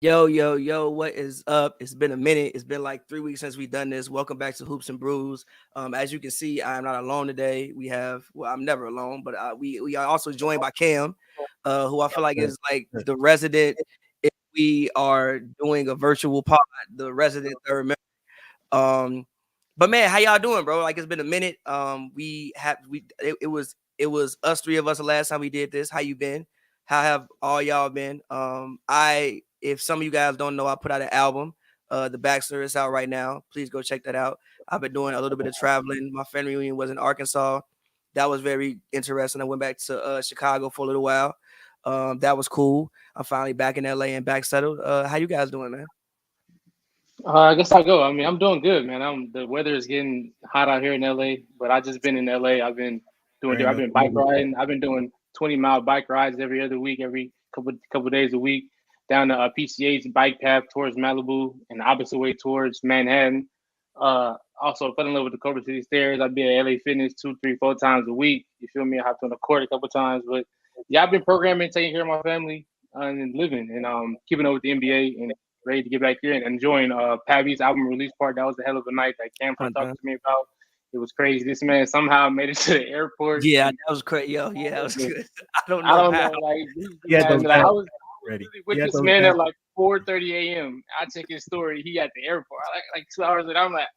Yo, what is up? It's been a minute. It's been like 3 weeks since we've done this. Welcome back to Hoops and Brews. As you can see, I'm not alone today. I'm never alone, but we are also joined by Cam, who I feel like is like the resident. If we are doing a virtual pod, the resident third member. But man, how y'all doing, bro? Like it's been a minute. It was us three of us the last time we did this. How you been? How have all y'all been? If some of you guys don't know, I put out an album. The Baxter is out right now. Please go check that out. I've been doing a little bit of traveling. My family reunion was in Arkansas. That was very interesting. I went back to Chicago for a little while. That was cool. I'm finally back in LA and back settled. How you guys doing, man? I guess I'll go. I mean, I'm doing good, man. The weather is getting hot out here in LA, but I just been in LA. I've been bike riding. I've been doing 20-mile bike rides every other week, every couple days a week, down the PCA's bike path towards Malibu and the opposite way towards Manhattan. Also fell in love with the Culver City Stairs. I've been at LA Fitness 2, 3, 4 times a week. You feel me? I have to on the court a couple times, but yeah, I've been programming, taking care of my family, and living, and keeping up with the NBA and ready to get back here and enjoying Pavy's album release part. That was a hell of a night that Cam talked to me about. It was crazy. This man somehow made it to the airport. Yeah, that was crazy. Yo, yeah, that was good. I don't know how. I was ready with this man at like 4:30 a.m. I check his story. He at the airport like 2 hours later. I'm like,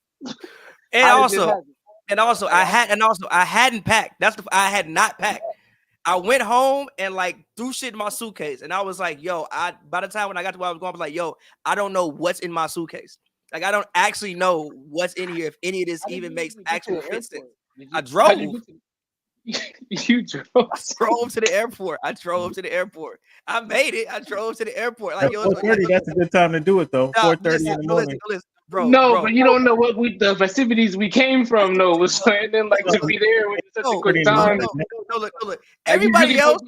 and also, I hadn't packed. I had not packed. I went home and like threw shit in my suitcase, and I was like, "Yo!" By the time when I got to where I was going, I was like, "Yo, I don't know what's in my suitcase. Like, I don't actually know what's in here. If any of this even makes actual sense." I drove. You drove. I drove to the airport. I made it. I drove to the airport. Like, yo, 4:30. That's a good time to do it, though. 4:30 in the morning. Listen, bro. But you don't know what the festivities we came from. No, was and then like to be there with such a quick time. No, look. Everybody else.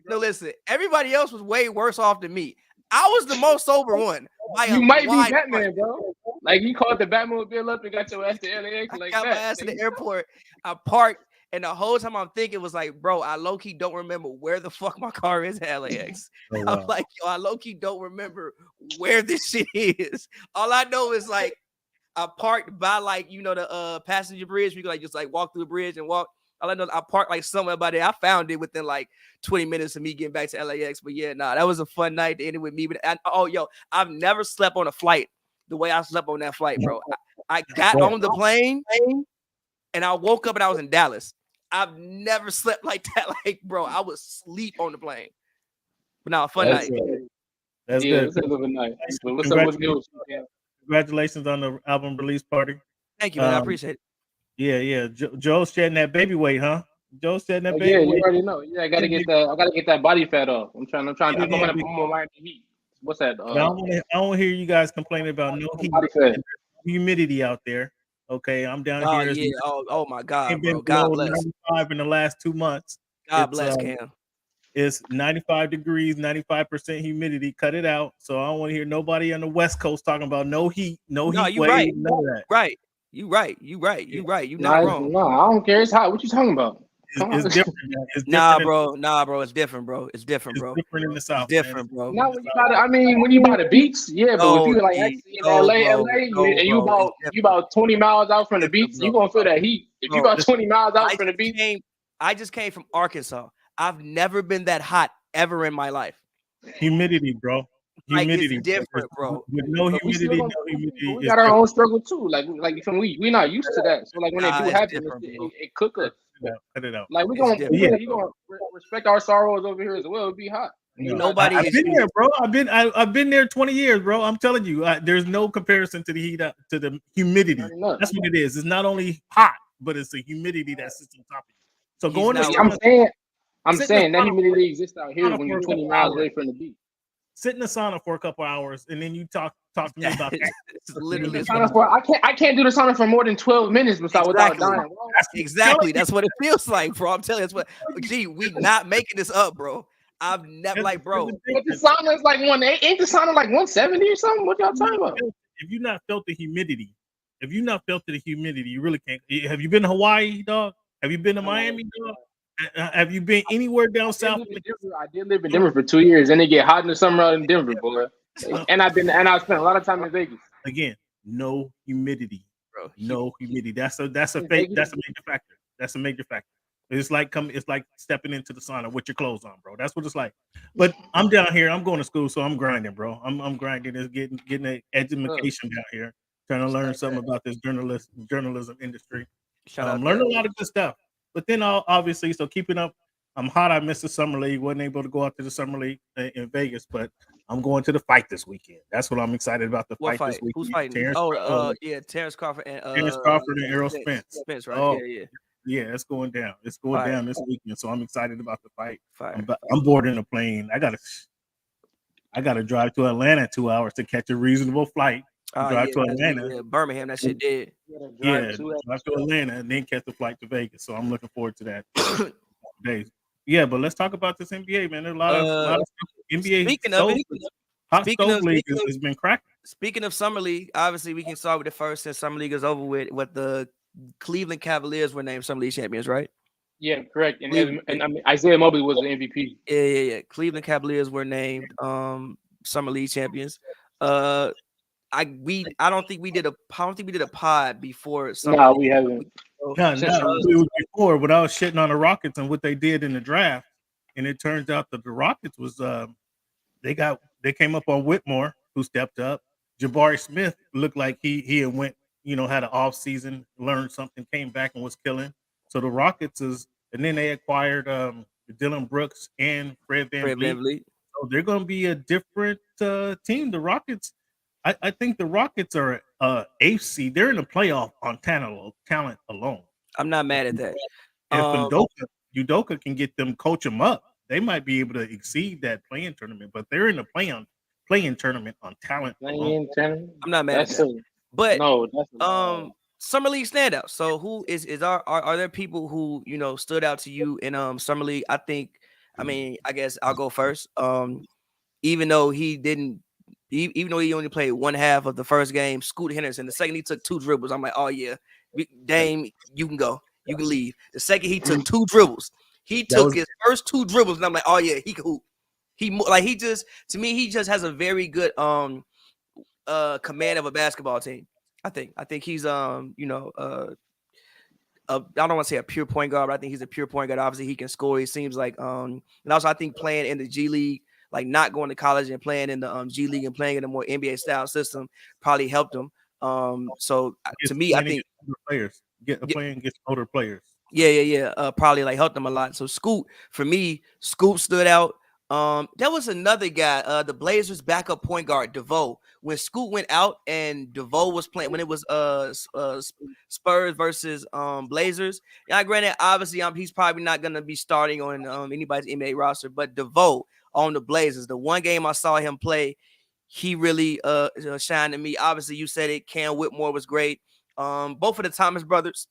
No, listen. Everybody else was way worse off than me. I was the most sober one. You might be Batman, bro. Like you called the Batmobile up and got your ass to LAX like that. I got my ass to the airport. I parked. And the whole time I'm thinking was like, bro, I low-key don't remember where the fuck my car is at LAX. Oh, wow. I'm like, yo, I low-key don't remember where this shit is. All I know is like I parked by like, the passenger bridge. We could like just like walk through the bridge and walk. All I know is I parked like somewhere by there. I found it within like 20 minutes of me getting back to LAX. But yeah, that was a fun night to end it with me. But I've never slept on a flight the way I slept on that flight, bro. I got on the plane and I woke up and I was in Dallas. I've never slept like that. Like, bro, I was asleep on the plane. But now, a fun night. That's good. It's a little night. What's up with you? Congratulations on the album release party. Thank you, man. I appreciate it. Yeah. Joe's shedding that baby weight, huh? Joe's shedding that baby weight. Yeah, you already know. Yeah, I gotta get that body fat off. I'm trying to mind the heat. What's that? I don't hear you guys complaining about no heat, humidity out there. Okay, I'm down here. Yeah. Oh my God, bro. God bless. 95 in the last 2 months. God bless, Cam. It's 95 degrees, 95% humidity. Cut it out. So I don't want to hear nobody on the West Coast talking about no heat, no heat wave, right. none of that. Right. You right. You're not wrong. No, I don't care. It's hot. What you talking about? It's different. Nah, bro. It's different, bro. It's different in the South. It's different, bro. Now when you by the beach, yeah, but if you like actually in LA, and you about 20 miles out from the beach, you gonna feel that heat. If you about 20 miles out from the beach, I just came from Arkansas. I've never been that hot ever in my life. Humidity, bro. Humidity, it's different, bro. With no humidity, we got our own struggle too. Like we're not used to that. So like when it do happen, it cook us. Cut it out. Like we gonna respect our sorrows over here as well. It'd be hot. Nobody. I've been there, bro. I've been there 20 years, bro. I'm telling you, there's no comparison to the heat, to the humidity. That's what it is. It's not only hot, but it's the humidity that sits on top of you. So going to I'm saying that humidity exists out here when you're 20 miles away from the beach. Sit in the sauna for a couple hours, and then you talk to me about that. It's literally I can't do the sauna for more than 12 minutes without dying. Exactly. That's what it feels like, bro. I'm telling you, that's what. Gee, we not making this up, bro. I've never bro. But the sauna is like ain't the sauna like 170 or something? What y'all talking about? If you not felt the humidity, you really can't. Have you been to Hawaii, dog? Have you been to Miami, dog? Have you been anywhere down south? I did live in Denver for 2 years, and it get hot in the summer out in Denver, boy. And I spent a lot of time in Vegas. Again, no humidity. Bro, No humidity. That's a major factor. That's a major factor. It's like stepping into the sauna with your clothes on, bro. That's what it's like. But I'm down here. I'm going to school, so I'm grinding, bro. I'm grinding. It's getting an education down here, trying to learn something about this journalism industry. Learn a lot of good stuff. But then obviously, so keeping up. I'm hot. I missed the summer league. Wasn't able to go out to the summer league in Vegas, but I'm going to the fight this weekend. That's what I'm excited about. The fight this weekend. Who's fighting? Terrence Crawford and Errol Spence. Spence, right? Oh, yeah. Yeah, it's going down. It's going down this weekend, so I'm excited about the fight. I'm boarding a plane. I gotta drive to Atlanta 2 hours to catch a reasonable flight. Drive to Atlanta. Birmingham, that shit dead. Drive to Atlanta and then catch the flight to Vegas. So I'm looking forward to that days. Yeah, but let's talk about this NBA, man. There's a lot of NBA. Speaking of it, Hot Stove League has been cracking. Speaking of Summer League, obviously we can start with the first since Summer League is over with. What the Cleveland Cavaliers were named Summer League champions, right? Yeah, correct. And I mean, Isaiah Mobley was the MVP. Yeah. Cleveland Cavaliers were named Summer League champions. I don't think we did a pod before. No, we haven't. Before, when I was shitting on the Rockets and what they did in the draft, and it turns out that the Rockets was they came up on Whitmore, who stepped up. Jabari Smith looked like he had went, had an off season, learned something, came back and was killing. So the Rockets and then they acquired Dylan Brooks and Fred VanVleet. So they're going to be a different team. The Rockets. I think the Rockets are eighth seed. They're in the playoff on talent alone. I'm not mad at that. If Udoka can get them, coach them up, they might be able to exceed that play-in tournament. But they're in the play-in tournament on talent alone. I'm not mad at that. But Summer League standouts. So who are there people who stood out to you in Summer League? I guess I'll go first. Even though he only played one half of the first game, Scoot Henderson, the second he took 2 dribbles, I'm like, oh yeah, Dame, you can go, you can leave. The second he took 2 dribbles, his first 2 dribbles, and I'm like, oh yeah, he can hoop. He just has a very good command of a basketball team. I think he's I don't want to say a pure point guard, but I think he's a pure point guard. Obviously, he can score. He seems like and also I think playing in the G League, like not going to college and playing in the G League and playing in a more NBA style system probably helped him. So to me, I think players playing against older players. Yeah. Probably like helped them a lot. So Scoot stood out. There was another guy, the Blazers backup point guard, DeVoe. When Scoot went out and DeVoe was playing, when it was Spurs versus Blazers. Now, granted, obviously, he's probably not gonna be starting on anybody's NBA roster, but DeVoe on the Blazers, the one game I saw him play, he really shined to me. Obviously, you said it. Cam Whitmore was great. Both of the Thomas brothers,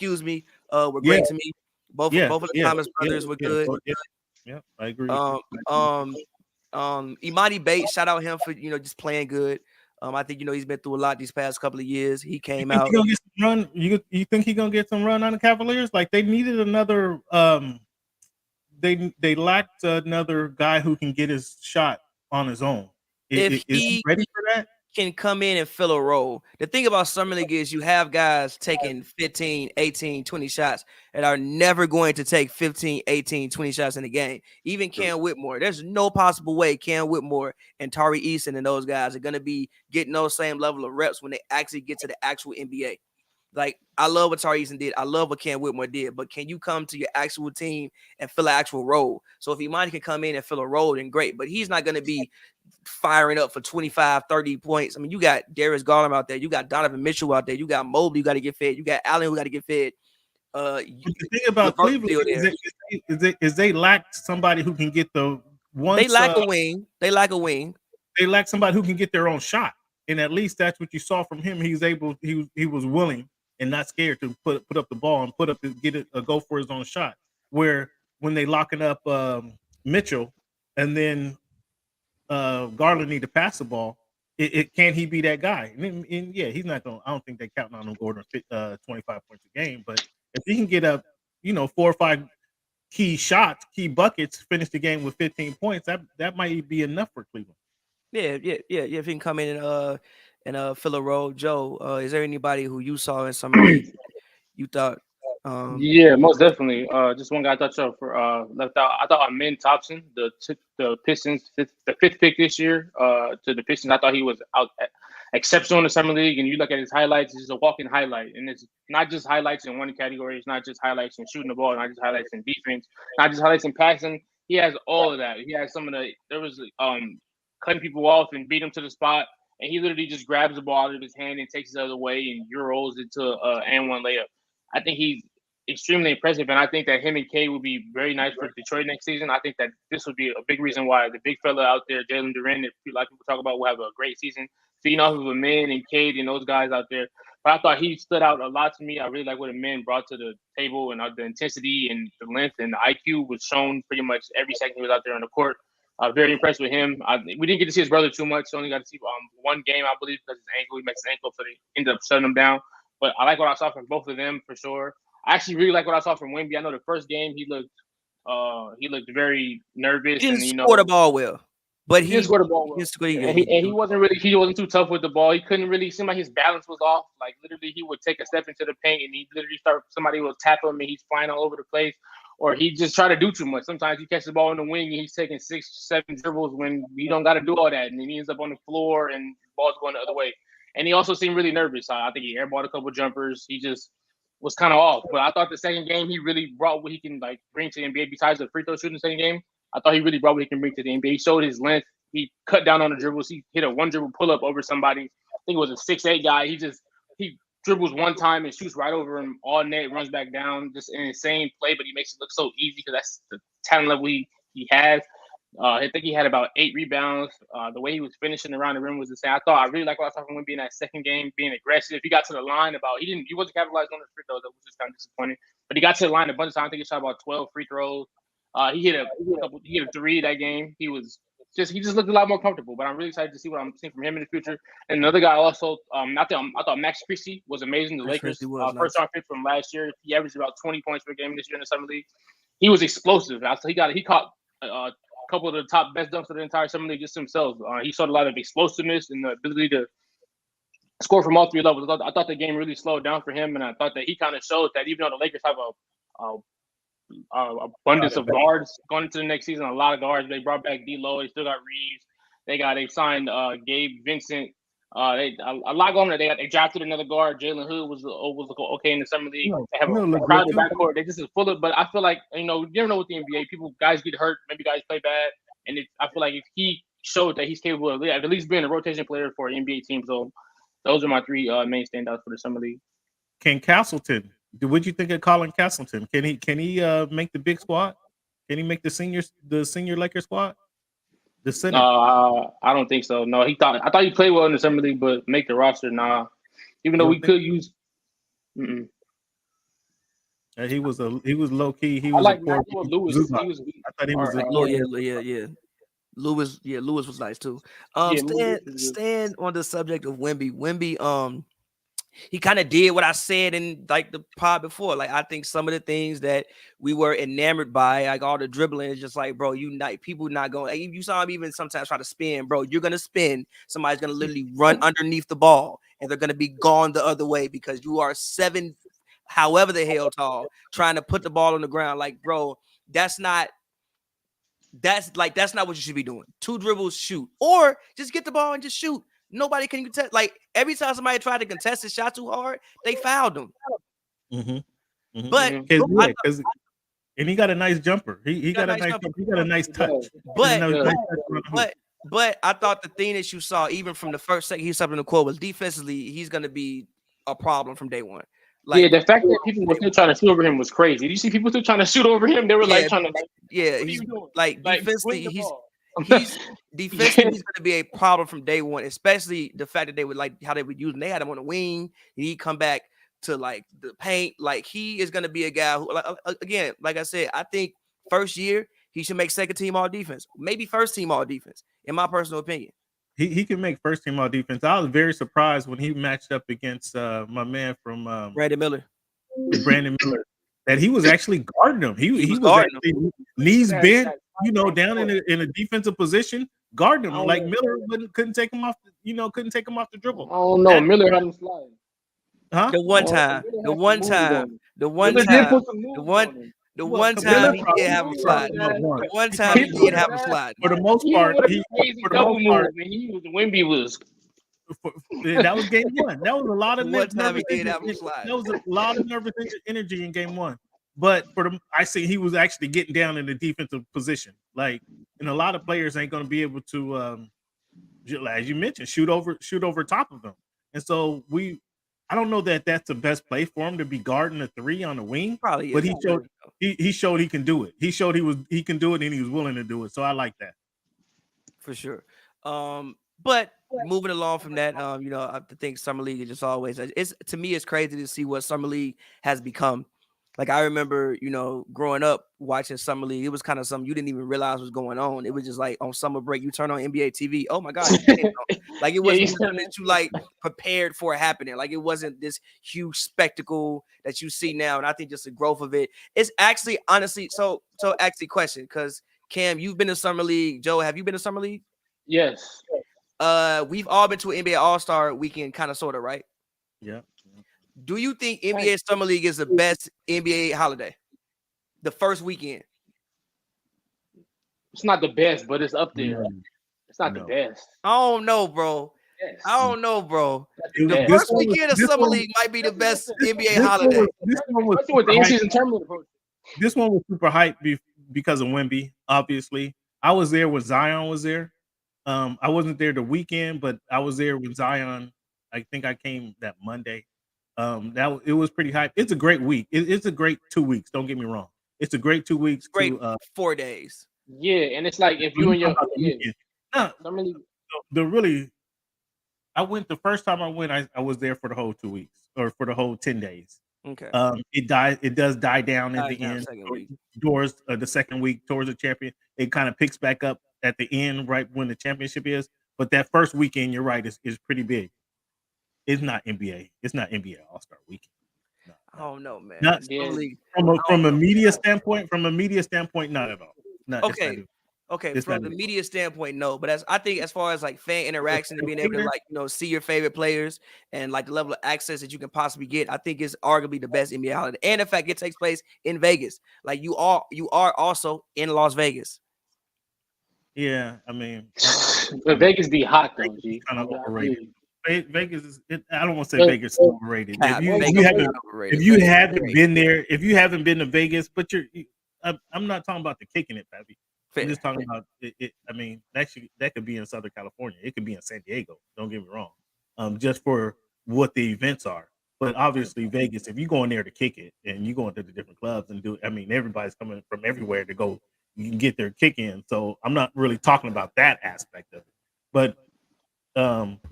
were great to me. Both of the Thomas brothers were good. Yeah, I agree. Imani Bates, shout out him for just playing good. I think he's been through a lot these past couple of years. He came out. You think he's gonna get some run on the Cavaliers? Like they needed another. They lacked another guy who can get his shot on his own. Is he ready for that? Can come in and fill a role. The thing about Summer League is you have guys taking 15, 18, 20 shots and are never going to take 15, 18, 20 shots in the game. Even Cam Whitmore. There's no possible way Cam Whitmore and Tari Eason and those guys are going to be getting those same level of reps when they actually get to the actual NBA. Like, I love what Tari Eason did. I love what Cam Whitmore did. But can you come to your actual team and fill an actual role? So if Imani can come in and fill a role, then great. But he's not going to be firing up for 25, 30 points. I mean, you got Darius Garland out there. You got Donovan Mitchell out there. You got Mobley who got to get fed. You got Allen who got to get fed. The thing about Cleveland is they lack somebody who can get the one. They lack a wing. They lack somebody who can get their own shot. And at least that's what you saw from him. He was willing and not scared to put up the ball and get it go for his own shot. Where when they locking up Mitchell and then Garland need to pass the ball, can he be that guy? And yeah, he's not going. I don't think they're counting on him Gordon 25 points a game. But if he can get up, 4 or 5 key shots, key buckets, finish the game with 15 points, that might be enough for Cleveland. Yeah. If you can come in and fill a role, Joe. Is there anybody who you saw in summer league you thought? Yeah, most definitely. Just one guy I thought left out. I thought Amin Thompson, the Pistons, the fifth pick this year, to the Pistons. I thought he was exceptional in the summer league. And you look at his highlights; it's just a walking highlight. And it's not just highlights in one category. It's not just highlights in shooting the ball, not just highlights in defense, not just highlights in passing. He has all of that. He has some of the. There was cutting people off and beat them to the spot. And he literally just grabs the ball out of his hand and takes it the other way and euros into and one layup. I think he's extremely impressive, and I think that him and K will be very nice for Detroit next season. I think that this would be a big reason why the big fella out there, Jalen Duren, that a lot of people talk about, will have a great season. Feeding off of Amin and Cade and those guys out there. But I thought he stood out a lot to me. I really like what Amin brought to the table, and the intensity and the length and the IQ was shown pretty much every second he was out there on the court. Very impressed with him. We didn't get to see his brother too much. Only got to see one game, I believe, because his ankle. He messed his ankle, so they ended up shutting him down. But I like what I saw from both of them for sure. I actually really like what I saw from Wemby. I know the first game he looked very nervous. He didn't score the ball well, but he scored the ball well. He wasn't too tough with the ball. He couldn't really seem like his balance was off. Like literally, he would take a step into the paint and he literally somebody will tap him and he's flying all over the place, or he just try to do too much. Sometimes he catches the ball in the wing and he's taking 6-7 dribbles when he don't got to do all that, and he ends up on the floor and the ball's going the other way. And he also seemed really nervous. I think he airballed a couple jumpers. He just was kind of off. But I thought the second game he really brought what he can bring to the NBA besides the free throw shooting. The second game, I thought he really brought what he can bring to the NBA. He showed his length. He cut down on the dribbles. He hit a one dribble pull up over somebody. I think it was a 6'8" guy. He dribbles one time and shoots right over him all net, runs back down. Just an insane play, but he makes it look so easy because that's the talent level he has. I think he had about 8 rebounds. The way he was finishing around the rim was insane. I really like what I saw from him being that second game, being aggressive. He got to the line he wasn't capitalizing on the free throws, which was kind of disappointing. But he got to the line a bunch of times. I think he shot about 12 free throws. He hit a 3 that game. He just looked a lot more comfortable. But I'm really excited to see what I'm seeing from him in the future. And another guy also, I thought Max Christie was amazing. The Lakers first round pick from last year. He averaged about 20 points per game this year in the summer league. He was explosive. He caught couple of the top best dunks of the entire summer league just himself. He showed a lot of explosiveness and the ability to score from all 3 levels. I thought the game really slowed down for him, and I thought that he kind of showed that even though the Lakers have a abundance of guards going into the next season, a lot of guards. They brought back D'Lo. They still got Reeves. They signed Gabe Vincent. A lot going on. They drafted another guard. Jalen Hood was okay in the summer league. They have a crowded backcourt. They just is full of. But I feel like you never know with the NBA. Guys get hurt. Maybe guys play bad. And I feel like if he showed that he's capable of at least being a rotation player for an NBA team. So those are my 3 main standouts for the summer league. Can Castleton? What do you think of Colin Castleton? Can he make the big squad? Can he make the senior Lakers squad? The center? I don't think so. No, I thought he played well in the summer league, but make the roster, nah. Even though we could use. He was low key. He was like Lewis. I thought he was. Lewis was nice too. Stand on the subject of Wemby. Wemby, he kind of did what I said in the pod before. I think some of the things that we were enamored by, all the dribbling, is just bro, people not going. You saw him even sometimes try to spin, bro. You're gonna spin. Somebody's gonna literally run underneath the ball, and they're gonna be gone the other way because you are 7, however the hell tall, trying to put the ball on the ground. Bro, that's not what you should be doing. 2 dribbles, shoot, or just get the ball and just shoot. Nobody can contest. Every time somebody tried to contest his shot too hard, they fouled him. But and he got a nice jumper. He got a nice jumper. He got a nice touch. But I thought the thing that you saw, even from the first second he stepped in the court, was defensively he's going to be a problem from day one. The fact that people were still trying to shoot over him was crazy. Did you see people still trying to shoot over him? They were trying to. He's defensively he's going to be a problem from day one, especially the fact that they would how they would use him. They had him on the wing. He'd come back to the paint. He is going to be a guy who, again, like I said, I think first year he should make second team all defense, maybe first team all defense, in my personal opinion. He can make first team all defense. I was very surprised when he matched up against my man from Brandon Miller, that he was actually guarding him. He was actually knees bent. down in a defensive position, guard him like Miller couldn't take him off. Couldn't take him off the dribble. I don't know. Miller had him sliding. Huh? The one time he did have him sliding. The one time he did have him sliding. For the most part, Wemby was. That was game one. That was a lot of nervous energy in game one. But I see he was actually getting down in the defensive position. Like, and a lot of players ain't going to be able to, as you mentioned, shoot over top of them. And so I don't know that that's the best play for him to be guarding a three on the wing. Probably, but he showed he can do it. He showed he can do it, and he was willing to do it. So I like that for sure. But moving along from that, I think Summer League is just always to me it's crazy to see what Summer League has become. Like I remember, growing up watching Summer League, it was kind of something you didn't even realize was going on. It was just like on summer break, you turn on NBA TV. Oh my God. Like it wasn't something that you like prepared for happening. Like it wasn't this huge spectacle that you see now. And I think just the growth of it. It's actually honestly, so actually question, because Cam, you've been to Summer League. Joe, have you been to Summer League? Yes. We've all been to an NBA All-Star weekend, kind of sort of, right? Yeah. Do you think NBA Summer League is the best NBA holiday? The first weekend? It's not the best, but it's up there. It's not the best. I don't know, bro. Yes. I don't know, bro. The first weekend of Summer League might be the best NBA holiday. This one was with the in-season tournament approach. This one was super hyped because of Wemby, obviously. I was there when Zion was there. I wasn't there the weekend, but I was there when Zion. I think I came that Monday. It was pretty hype. It's a great week. It's a great 2 weeks. Don't get me wrong. It's a great 2 weeks. Great 4 days. Yeah, and it's like if you and your I went the first time I went. I was there for the whole 2 weeks or for the whole 10 days. Okay. It does die down at the end. Towards the second week, towards the champion, it kind of picks back up at the end, right when the championship is. But that first weekend, you're right, is pretty big. It's not NBA. It's not NBA All-Star Weekend. No. I don't know, man. Not from a media standpoint. From a media standpoint, not at all. Okay. From the media standpoint, no. But I think as far as like fan interaction and being able to see your favorite players and like the level of access that you can possibly get, I think it's arguably the best NBA holiday. And in fact, it takes place in Vegas. Like you are also in Las Vegas. Yeah, I mean, but Vegas be hot though. Kind of overrated. Vegas is. I don't want to say Vegas is overrated. If you haven't been there, if you haven't been to Vegas, but I'm not talking about the kicking it, Pavy. I'm just talking about it. I mean, that could be in Southern California. It could be in San Diego. Don't get me wrong. Just for what the events are. But obviously, Vegas, if you go in there to kick it and you go into the different clubs and do it, I mean, everybody's coming from everywhere to go. You can get their kick in. So I'm not really talking about that aspect of it. But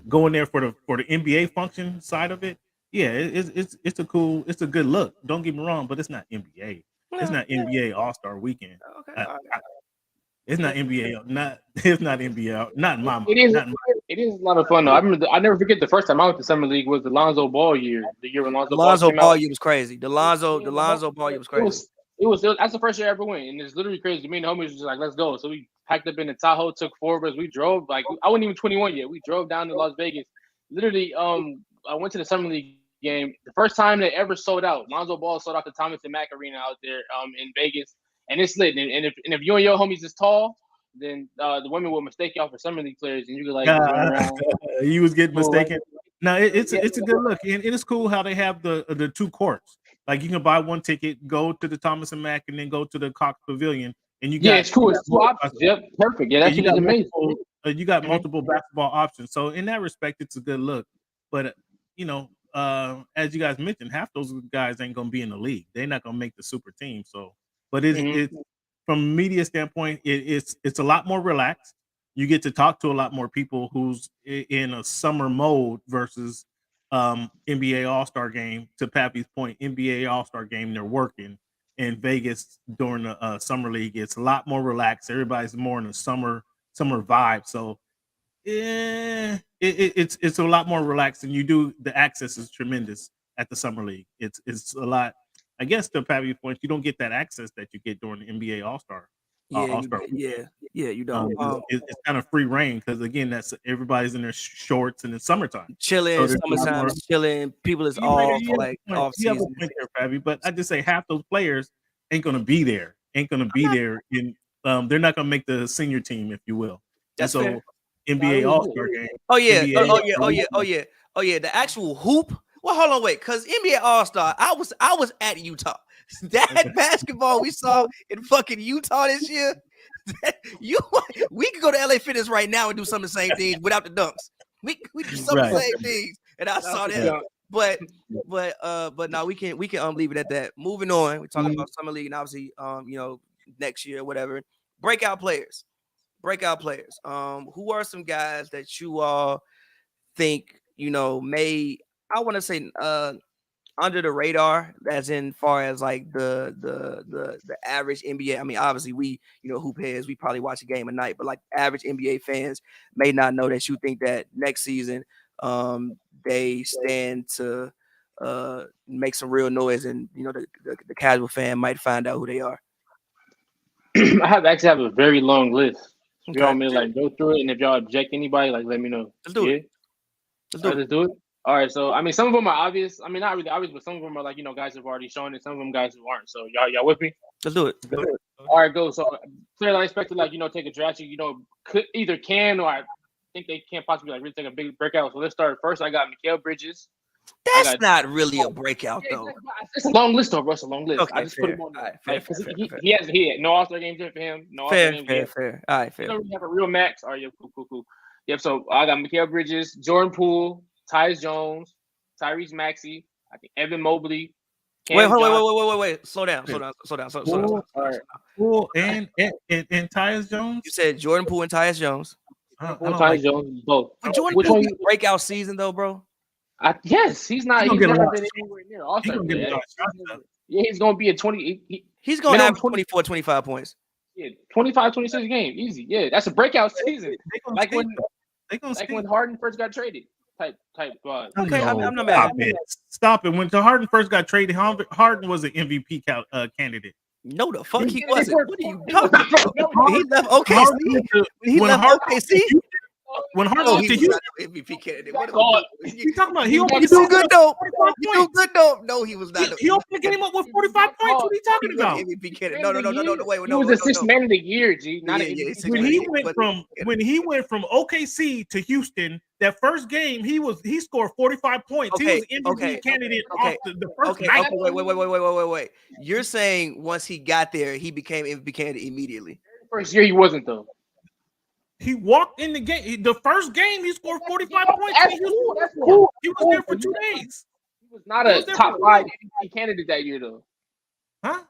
going there for the NBA function side of it, yeah, it's a good look. Don't get me wrong, but it's not NBA. It's not NBA All-Star Weekend. Okay. It's not NBA. It's not NBA. Not in my mind. It is a lot of fun though. I never forget the first time I went to Summer League was the Lonzo Ball year. The year when Lonzo Ball year was crazy. The Lonzo Ball year was crazy. That's the first year I ever went, and it's literally crazy. Me and the homies was just like, let's go. So we packed up in the Tahoe, took 4 of us. We drove, like, I wasn't even 21 yet. We drove down to Las Vegas. Literally, I went to the Summer League game. The first time they ever sold out. Lonzo Ball sold out the Thomas and Mack Arena out there in Vegas. And it's lit. And if you and your homies is tall, then the women will mistake y'all for Summer League players, and you could like run around. You was getting mistaken. No, it's a good look, and it is cool how they have the 2 courts. Like you can buy 1 ticket, go to the Thomas and Mack, and then go to the Cox Pavilion, and you got it's cool. It's 2 options. Yep, perfect. Yeah, that's amazing. You got multiple basketball options, so in that respect, it's a good look. But as you guys mentioned, half those guys ain't gonna be in the league. They're not gonna make the super team. So, but it's from a media standpoint, it's a lot more relaxed. You get to talk to a lot more people who's in a summer mode versus NBA All-Star game. To Pappy's point, NBA All-Star game, they're working. In Vegas during the summer league, it's a lot more relaxed. Everybody's more in a summer vibe. So it's a lot more relaxed, and the access is tremendous at the summer league. It's a lot. I guess to Pappy's point, you don't get that access that you get during the NBA All-Star All-Star. You don't. It's kind of free reign because again, that's everybody's in their shorts and it's summertime, chilling, summertime, chilling. People is off like off season. Pavy, but I just say half those players ain't gonna be there. They're not gonna make the senior team, if you will. That's and so fair. NBA All-Star game. Oh yeah. The actual hoop. Well, hold on, wait, because NBA All-Star, I was at Utah. That basketball we saw in fucking Utah this year. We could go to LA Fitness right now and do some of the same things without the dunks. We do some of the same things, and I saw that. But no, we can leave it at that. Moving on, we're talking about summer league and obviously next year, whatever. Breakout players. Who are some guys that you all think may, I want to say, under the radar, as in far as like the average NBA. I mean, obviously we hoop heads, we probably watch a game a night, but like average NBA fans may not know that you think that next season they stand to make some real noise, and the casual fan might find out who they are. I actually have a very long list. Okay. Y'all may like go through it, and if y'all object anybody, like let me know. Let's do it. Let's do it. All right, so I mean, some of them are obvious. I mean, not really obvious, but some of them are like guys who've already shown it. Some of them guys who aren't. So y'all with me? Let's do it. All right, go. So clearly, I expected take a draft. Can or I think they can't possibly really take a big breakout. So let's start first. I got Mikal Bridges. That's not really a breakout though. It's a long list though, bro. It's a long list. Okay, I just put him on there. Fair. He had no All-Star games in for him. No All-Star games. Fair. All right, fair. You don't really have a real max. All right, cool. Yep. So I got Mikal Bridges, Jordan Poole, Tyus Jones, Tyrese Maxey, I think Evan Mobley. Wait. Slow down. All right. Poole and Tyus Jones. You said Jordan Poole and Tyus Jones. Tyus Jones, both. Jordan Poole breakout season though, bro. Yes, he's not. He's never been anywhere near All-Star. Yeah, he's going to be a 20. He's going to have 24, 25 points. Yeah, 25, 26 game, easy. Yeah, that's a breakout season. Like when Harden first got traded. Type. Okay, I'm not mad. Stop it. When Harden first got traded, Harden was an MVP candidate. No, the fuck he wasn't. What are you talking about? He left OKC. He left OKC. When Harden went to Houston, MVP candidate. You talking about? He do good though. No, he was not. He opened the game up with 45 points. What are you talking about? MVP candidate. No. Wait. He was a sixth man of the year, G. When he went from OKC to Houston, that first game he scored 45 points. He was MVP candidate off the first night. Wait. You're saying once he got there, he became MVP candidate immediately. First year he wasn't though. He walked in the game. The first game, he scored 45 points. That's cool. He was there for 2 days. He was not a top 5 MVP candidate that year, though. Huh?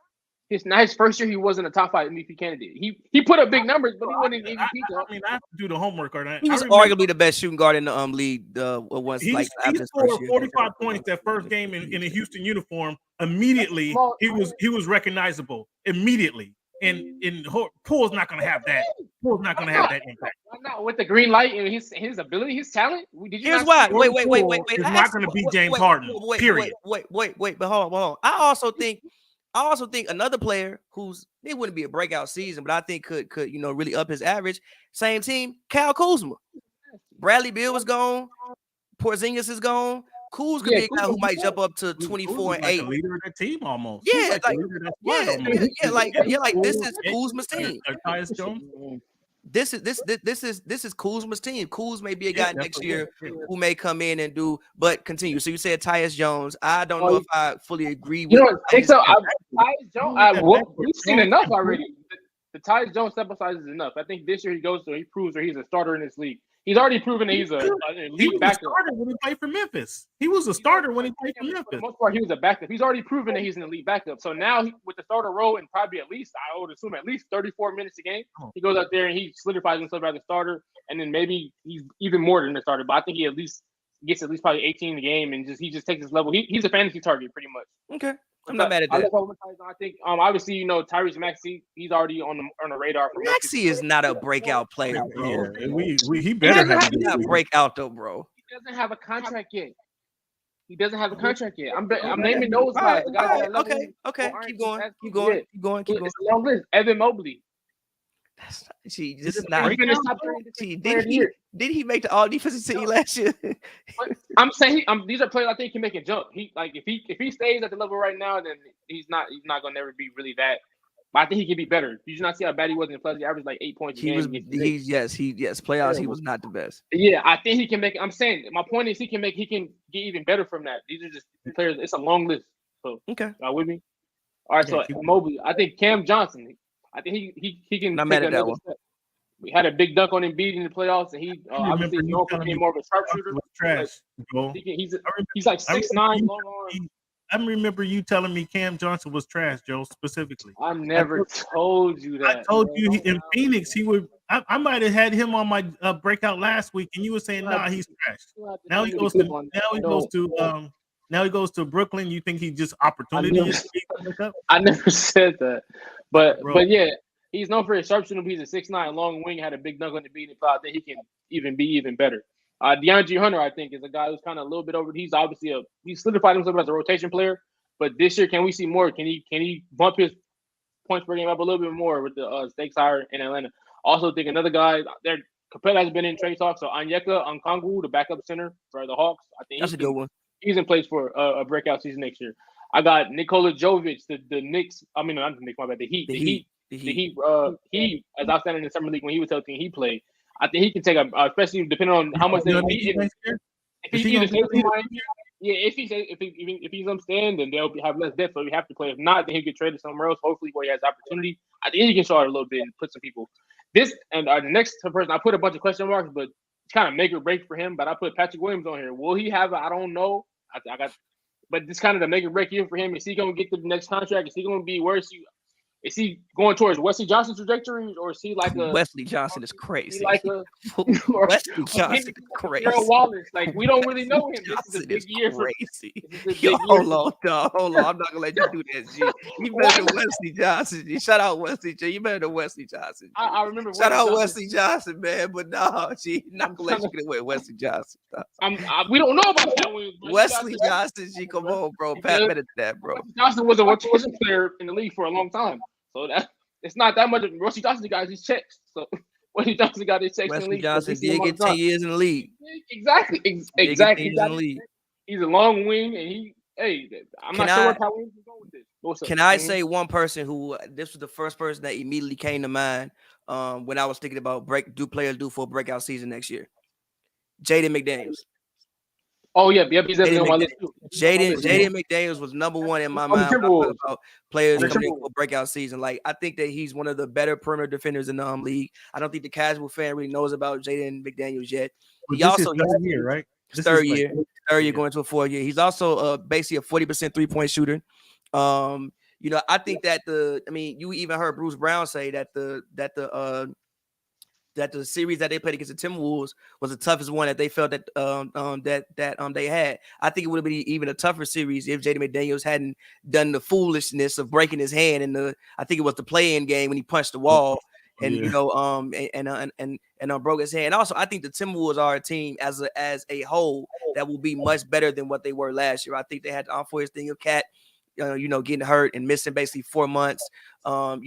His first year, he wasn't a top 5 MVP candidate. He put up big numbers, but he wasn't an MVP. I have to do the homework on that. He was arguably the best shooting guard in the league. He scored 45 points that first game in a Houston uniform. Immediately, he was recognizable. Immediately. And Poole's not going to have that. Poole's not going to have that impact. Why not? With the green light and his ability, his talent. Here's why. Wait. He's not going to be James Harden. Period. Wait. But hold on. I also think another player it wouldn't be a breakout season, but I think could really up his average. Same team, Kyle Kuzma. Bradley Beal was gone. Porzingis is gone. Kuz could be a guy who might jump up to 24 and 8. Like leader of that team almost. Yeah, like this is Kuzma's team. Tyus Jones. This is Kuzma's team. Kuz may be a guy next year who may come in and do, but continue. So you said Tyus Jones. I don't know if I fully agree with Tyus Jones. We've seen enough already. The Tyus Jones sample size is enough. I think this year he proves that he's a starter in this league. He's already proven that he's an elite backup. Starter when he played for Memphis. He was a starter when he played for Memphis. For the most part, he was a backup. He's already proven that he's an elite backup. So now, with the starter role and probably I would assume at least 34 minutes a game, he goes out there and he solidifies himself as a starter. And then maybe he's even more than a starter. But I think he at least gets probably 18 a game, and he just takes his level. He's a fantasy target pretty much. Okay. I'm not mad at that. I think obviously Tyrese Maxey, he's already on the radar. For Maxey is not a breakout player, bro. Yeah, he better have not breakout though, bro. He doesn't have a contract yet. I'm naming those guys. Okay. Keep going. It's a long list. Evan Mobley. This is not. Did he make the all defensive team last year? I'm saying these are players I think can make a jump. If he stays at the level right now, then he's not gonna never be really that. But I think he can be better. Did you not see how bad he was in the playoffs? He averaged like 8 points a game. Playoffs. He was not the best. Yeah, I think he can make. I'm saying my point is he can get even better from that. These are just players. It's a long list. So okay, with me. All right, so Mobley. I think Cam Johnson. I think he can take another step. We had a big dunk on Embiid in the playoffs, and he obviously became more of a sharpshooter. Trash. He's like 6'9", long arm. I remember you telling me Cam Johnson was trash, Joe, specifically. I never told you that. I told you in Phoenix he would. I might have had him on my breakout last week, and you were saying, "Nah, he's trash." Now he goes to Brooklyn. You think he just opportunity? I never said that, but yeah, he's known for his sharpshooter. He's a 6'9" long wing. Had a big dunk on the beat. I think he can be even better. DeAndre Hunter, I think, is a guy who's kind of a little bit over. He's obviously he's solidified himself as a rotation player. But this year, can we see more? Can he bump his points per game up a little bit more with the stakes higher in Atlanta? Also, think another guy there. Capella has been in trade talks. So Onyeka Okongwu, the backup center for the Hawks, I think that's a good one. He's in place for a breakout season next year. I got Nikola Jovic, the Knicks. I mean, not the Knicks, my bad. The Heat. He, as I said in the summer league when he was telling he played. I think he can take especially depending on how much they beat him. If he's understand, then they'll have less depth, so we have to play. If not, then he'll get traded somewhere else. Hopefully, where he has opportunity. I think he can start a little bit and put some people. This and the next person, I put a bunch of question marks, but it's kind of make or break for him. But I put Patrick Williams on here. Will he have? I don't know. But this kind of the make or break year for him. Is he going to get the next contract? Is he going to be worse? Is he going towards Wesley Johnson's trajectory, or is he like a Wesley Johnson is crazy? Wesley Johnson is crazy. Wallace, like we don't really know him. This is a big year for crazy. Hold on. I'm not gonna let you do that, G. You better than Wesley Johnson. G. Shout out Wesley J. You better than Wesley Johnson. I remember. Shout out Wesley Johnson, man. But no, G. Not gonna let you get away with Wesley Johnson. We don't know about that. Wesley Johnson, G. Come on, bro. Pat better than that, bro. Johnson was a rotation player in the league for a long time. So that it's not that much. Wesley Johnson got his checks. So Wesley Johnson got his checks in the league. Johnson did get 10 years in the league. Exactly. He's a long wing, and I'm not sure how Williams is going with this. Can I say one person who this was the first person that immediately came to mind when I was thinking about players do for a breakout season next year? Jaden McDaniels. Oh yeah, he's definitely on my list too. Jaden McDaniels was number one in my mind when I thought about players coming in for breakout season. Like I think that he's one of the better perimeter defenders in the league. I don't think the casual fan really knows about Jaden McDaniels yet. He also third year, right? Third year going to a 4th year. He's also basically a 40% 3-point shooter. I think that you even heard Bruce Brown say that the series that they played against the Timberwolves was the toughest one that they felt that they had. I think it would have been even a tougher series if Jaden McDaniels hadn't done the foolishness of breaking his hand in I think it was the play-in game when he punched the wall and broke his hand. And also, I think the Timberwolves are a team as a whole that will be much better than what they were last year. I think they had the unfortunate thing of Cat, getting hurt and missing basically 4 months. And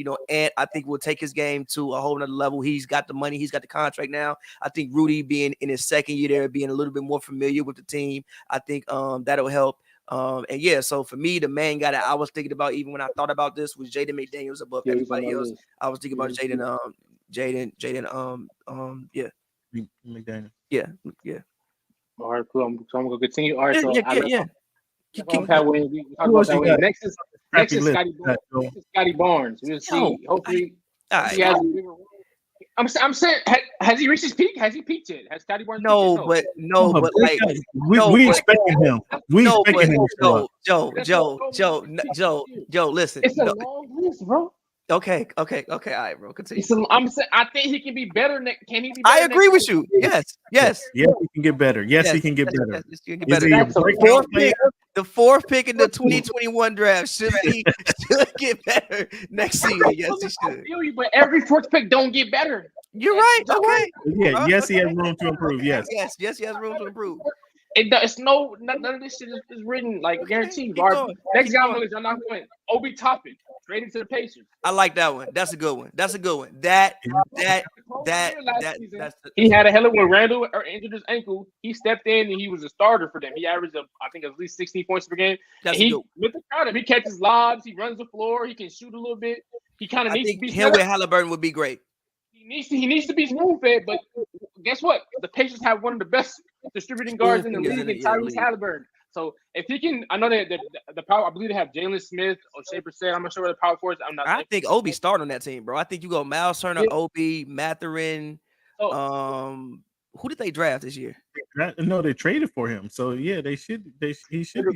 I think will take his game to a whole nother level. He's got the money, he's got the contract now. I think Rudy being in his second year there, being a little bit more familiar with the team, I think that'll help. So for me, the main guy that I was thinking about, even when I thought about this, was Jaden McDaniels above everybody else. I was thinking about Jaden. McDaniels. Yeah. All right, cool. So I'm gonna continue. All right, Next is Scotty Barnes. We'll see. Hopefully, he has a bigger role. I'm saying, has he reached his peak? Has he peaked yet? Has Scotty Barnes? We expecting him. Joe, listen. It's a long list, bro. Okay, all right, bro. Continue. I'm saying, I think he can be better. Can he be? I agree with you. Yes. He can get better. He can get better. The 4th pick in the 2021 draft should get better next season. Yes, he should. But every 4th pick don't get better. You're right. Okay. Yeah. Yes, he has room to improve. Yes, he has room to improve. It's none of this shit is written like guaranteed. Next guy I'm not going. Obi Toppin. traded to the Pacers. I like that one. That's a good one. That's he had a hell of when Randall injured his ankle. He stepped in and he was a starter for them. He averaged, I think, at least 16 points per game. That's and he with the crowd, he catches lobs, he runs the floor, he can shoot a little bit. He kind of needs to be him with Halliburton would be great. He needs to be spoon fed, but guess what? The Pacers have one of the best distributing guards in the league, in Tyrese Halliburton. So if he can, I know that the power. I believe they have Jalen Smith or Shea Brissett. I'm not sure where the power force. I think Obi starting on that team, bro. I think you go Miles Turner, Obi, Mathurin. Who did they draft this year? No, they traded for him. So yeah, he should be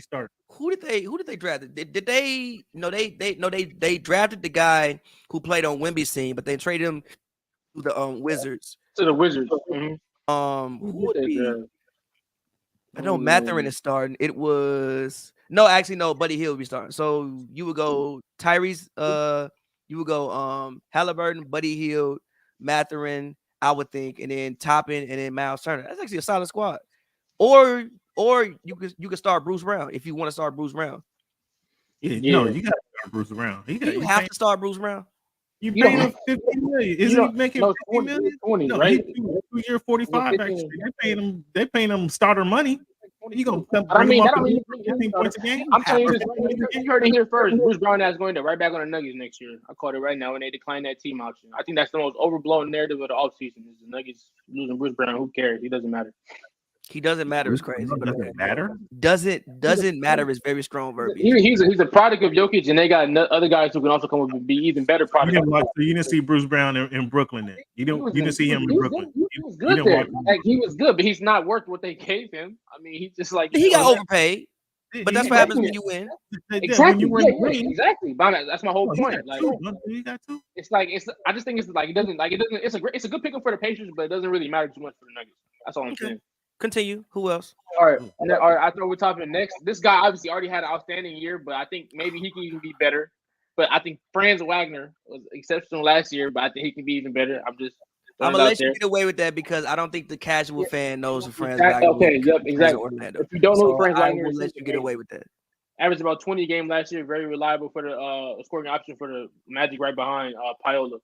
starting. Who did they draft? Did they? No, they drafted the guy who played on Wemby's team, but they traded him to the Wizards. To the Wizards. Who would be? I know Mathurin is starting. It was Buddy Hield would be starting. So you would go Tyrese, you would go Halliburton, Buddy Hield, Mathurin, I would think, and then Toppin and then Miles Turner. That's actually a solid squad. Or you could start Bruce Brown if you want to start Bruce Brown. No, you got to start Bruce Brown. You have to start Bruce Brown. You paid him $15 million. Is he making $15 million? 20, right? 2 year 45. Actually, they paying him starter money. You gonna I'm telling you, you heard it here first. Bruce Brown is going to right back on the Nuggets next year. I called it right now when they declined that team option. I think that's the most overblown narrative of the offseason. Is the Nuggets losing Bruce Brown? Who cares? He doesn't matter. He doesn't matter. It's crazy. Doesn't matter. Doesn't matter is very strong verbiage. He's a product of Jokic, and they got other guys who can also come up and be even better products. You didn't see Bruce Brown in Brooklyn. Then you didn't see him in Brooklyn. He was good there. He was good, but he's not worth what they gave him. I mean, he just he got overpaid. But that's what happens when you win. Exactly. Exactly. That's my whole point. Like, it's like I just think it doesn't. It's a good pickup for the Pacers, but it doesn't really matter too much for the Nuggets. That's all I'm saying. Continue. Who else? All right. I thought we're talking next. This guy obviously already had an outstanding year, but I think maybe he can even be better. But I think Franz Wagner was exceptional last year, but I think he can be even better. I'm gonna let you get away with that because I don't think the casual fan knows who Franz Wagner is. Okay, yep, exactly. If you don't know who Franz Wagner is, I will let you get away with that. Averaged about 20 a game last year, very reliable for the scoring option for the Magic right behind Payola.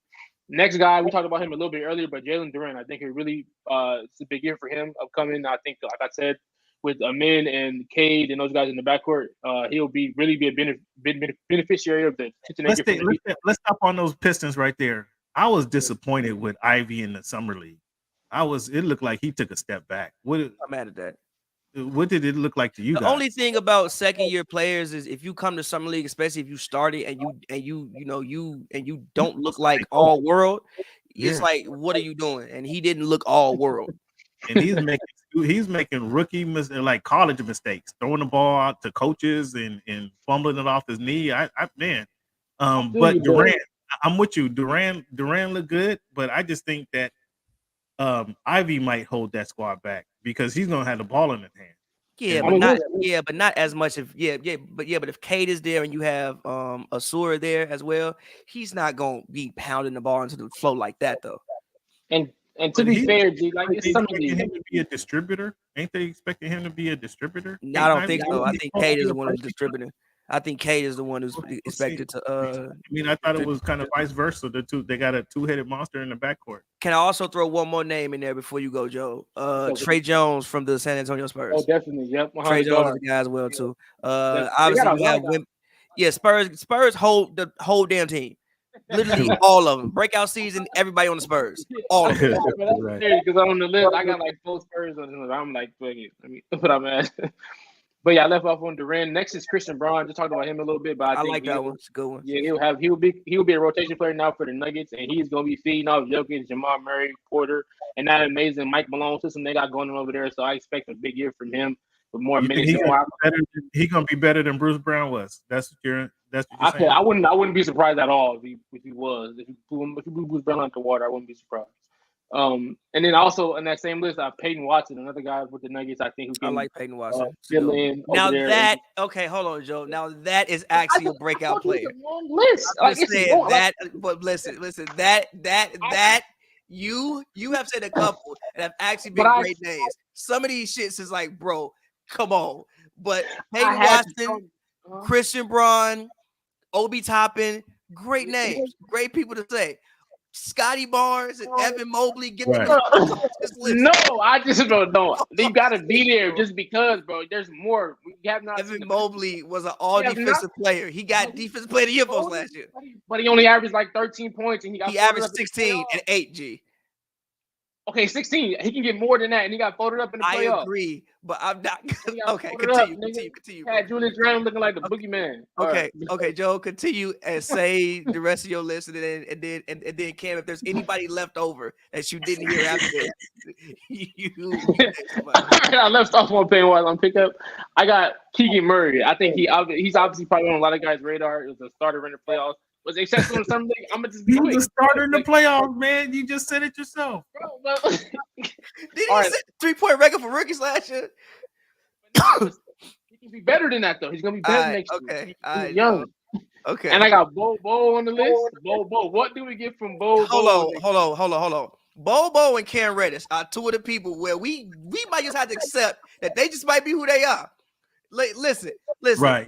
Next guy, we talked about him a little bit earlier, but Jalen Duren, I think it really it's a big year for him upcoming. I think, like I said, with Amin and Cade and those guys in the backcourt, he'll really be a beneficiary of the. Let's stop on those Pistons right there. I was disappointed with Ivy in the summer league. It looked like he took a step back. I'm mad at that. What did it look like to you guys? The only thing about second year players is if you come to summer league, especially if you started and you don't look like all world, it's like, what are you doing? And he didn't look all world. And he's making rookie like college mistakes, throwing the ball out to coaches and fumbling it off his knee. But Durant, I'm with you. Durant looked good, but I just think that Ivy might hold that squad back because he's gonna have the ball in his hand. But not as much. But if Cade is there and you have Asura there as well, he's not gonna be pounding the ball into the flow like that though. And to be fair, G, like it's something him to be a distributor. Ain't they expecting him to be a distributor? No, I don't think so. I think Cade is the one who's distributing. I think Cade is the one who's expected to. I thought it was kind of vice versa. They got a two-headed monster in the backcourt. Can I also throw one more name in there before you go, Joe? Trey Jones from the San Antonio Spurs. Oh, definitely. Yep. Trey Jones is the guy as well too. Obviously, we have Wemby. Spurs hold the whole damn team. Literally all of them. Breakout season, everybody on the Spurs. All of them. Because on the list, I got like 4 Spurs on the list. I'm like, fuck it. Let me put up, man. But yeah, I left off on Durant. Next is Christian Braun. Just talked about him a little bit, but I think like that one. It's a good one. Yeah, he'll be a rotation player now for the Nuggets, and he's gonna be feeding off Jokic, Jamal Murray, Porter, and that amazing Mike Malone system they got going on over there. So I expect a big year from him with more minutes. He's gonna be better than Bruce Brown was. That's what you're saying. I wouldn't be surprised at all if he was. If you blew Bruce Brown out the water, I wouldn't be surprised. And then also in that same list, I have Peyton Watson, another guy with the Nuggets. I think I like Peyton Watson. Fill in now hold on, Joe. Now that is actually a breakout player. List. But listen, that you have said a couple and have actually been great names. Some of these shits is like, bro, come on. But Peyton Watson, Christian Braun, Obi Toppin, Great names, great people to say. Scotty Barnes and Evan Mobley get Right. this list. No, I just don't know. You got to be there just because, bro. There's more. We have not. Evan Mobley was an all defensive player. He got defensive player of the year votes last year. But he only averaged like 13 points, and he averaged 16 and 8. G. Okay, 16. He can get more than that, and he got folded up in the playoffs. I agree, but I'm not. Okay, continue. Had Julius Randle looking like the boogeyman. Okay, Joe, continue and say the rest of your list, and then Cam, if there's anybody left over that you didn't hear after this, I left off one thing while I'm pick up. I got Keegan Murray. I think he's obviously probably on a lot of guys' radar. It was a starter in the playoffs. Was it successful in something? I'm gonna just be the starter in the playoffs, man. You just said it yourself. Bro, did he set the 3-point record for rookies last year? He can be better than that, though. He's gonna be better next year. He's young. Okay. And I got Bo on the list. Bo. What do we get from Bo? Hold on. Bo and Cam Reddish are two of the people where we might just have to accept that they just might be who they are. Listen. Right.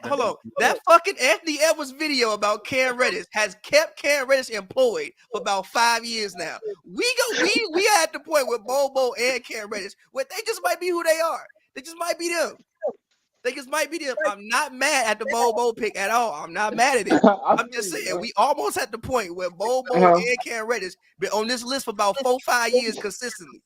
Hold on. That fucking Anthony Edwards video about Cam Reddish has kept Cam Reddish employed for about 5 years now. We are at the point with Bobo and Cam Reddish where they just might be who they are. They just might be them. I'm not mad at the Bobo pick at all. I'm not mad at it. I'm just saying we almost at the point where Bobo and Cam Reddish been on this list for about 4-5 years consistently.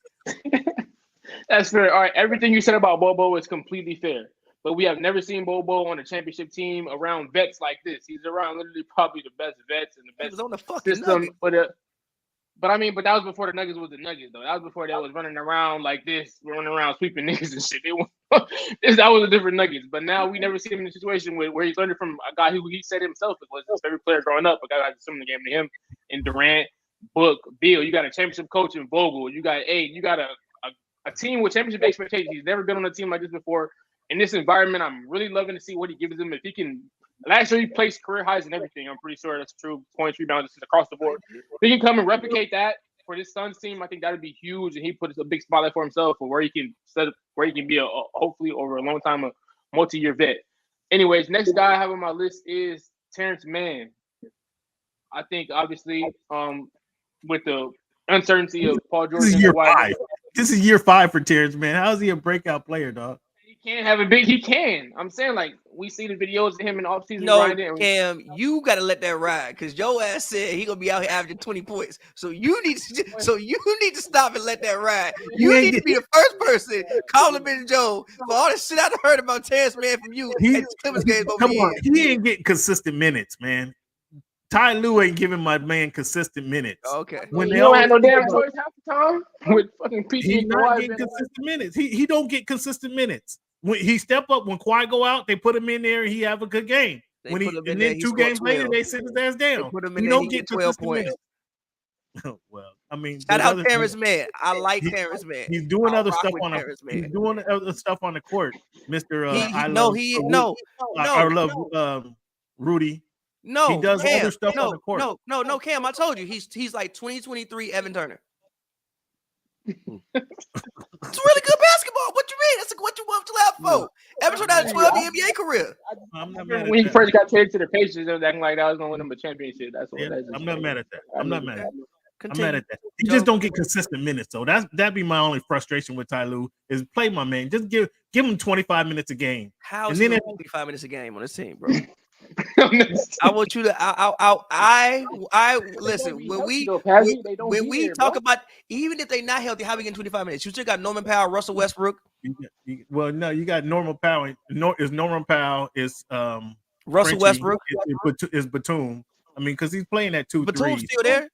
That's fair. All right, everything you said about Bobo is completely fair. But we have never seen Bobo on a championship team around vets like this. He's around literally probably the best vets and the best on the fucking system. But that was before the Nuggets was the Nuggets, though. That was before they was running around like this, running around sweeping niggas and shit. That was a different Nuggets. But now we never see him in a situation where he's learning from a guy who he said himself was his favorite player growing up. A guy that's similar game to him in Durant, Book, Beal. You got a championship coach in Vogel. You got a team with championship expectations. He's never been on a team like this before. In this environment, I'm really loving to see what he gives them. If he can, last year he placed career highs and everything. I'm pretty sure that's true. Points, rebounds, across the board. If he can come and replicate that for this Suns team, I think that would be huge. And he puts a big spotlight for himself for where he can be hopefully over a long time, a multi-year vet. Anyways, next guy I have on my list is Terrence Mann. I think obviously with the uncertainty of Paul George. This is year 5 for Terrence Mann. How is he a breakout player, dog? He can't have a big. He can. I'm saying, like, we see the videos of him in offseason. No, Cam, you gotta let that ride because your ass said he gonna be out here averaging 20 points. So you need to stop and let that ride. You need to be the first person calling Billy Joe for all the shit I heard about Terrence Mann from you. He ain't getting consistent minutes, man. Ty Lue ain't giving my man consistent minutes. Okay. When they don't have no damn choice half the time with fucking PG. He's not getting consistent minutes. He don't get consistent minutes. When he step up, when Kawhi go out, they put him in there and he have a good game. When then 2 games later, they sit his ass down. He don't get 12 points. Well, I mean, shout out Terrence Mann. I like Terrence Mann. He's doing other stuff on the court, Mr. I love Rudy. No, he does Cam, other stuff on the court. No, Cam. I told you he's like 2023 Evan Turner. It's really good basketball. What you mean? That's what you want to laugh for. Evan Turner had a 12 NBA career. When he first got traded to the Pacers, they was acting like that was gonna win him a championship. That's what. Yeah, I'm not mad at that. I'm not mad at that. He just don't get consistent minutes, though. That'd be my only frustration with Ty Lue is play my man. Just give him 25 minutes a game. How is 25 minutes a game on this team, bro? I want you to. I listen. When we talk about even if they're not healthy, how we get 25 minutes? You still got Norman Powell, Russell Westbrook. Well, no, you got Norman Powell. Is Norman Powell is Russell Westbrook is Batum. I mean, because he's playing at 2-3. Batum's still there.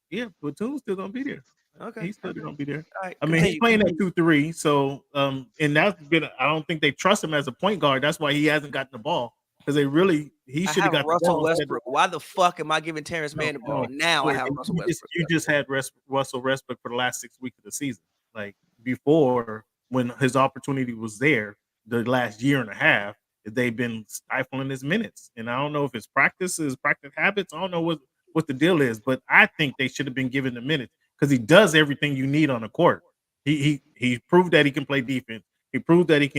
Yeah, Batum's still gonna be there. Okay, he's still gonna be there. Right, I mean, he's playing at 2-3. So, and that's been. I don't think they trust him as a point guard. That's why he hasn't gotten the ball. Because he should have got Russell Westbrook. Why the fuck am I giving Terrence Mann the ball? Now I have Russell Westbrook. You just had Russell Westbrook for the last 6 weeks of the season. Like before, when his opportunity was there, the last year and a half, they've been stifling his minutes. And I don't know if it's practice habits. I don't know what the deal is, but I think they should have been given the minutes because he does everything you need on the court. He proved that he can play defense. He proved that he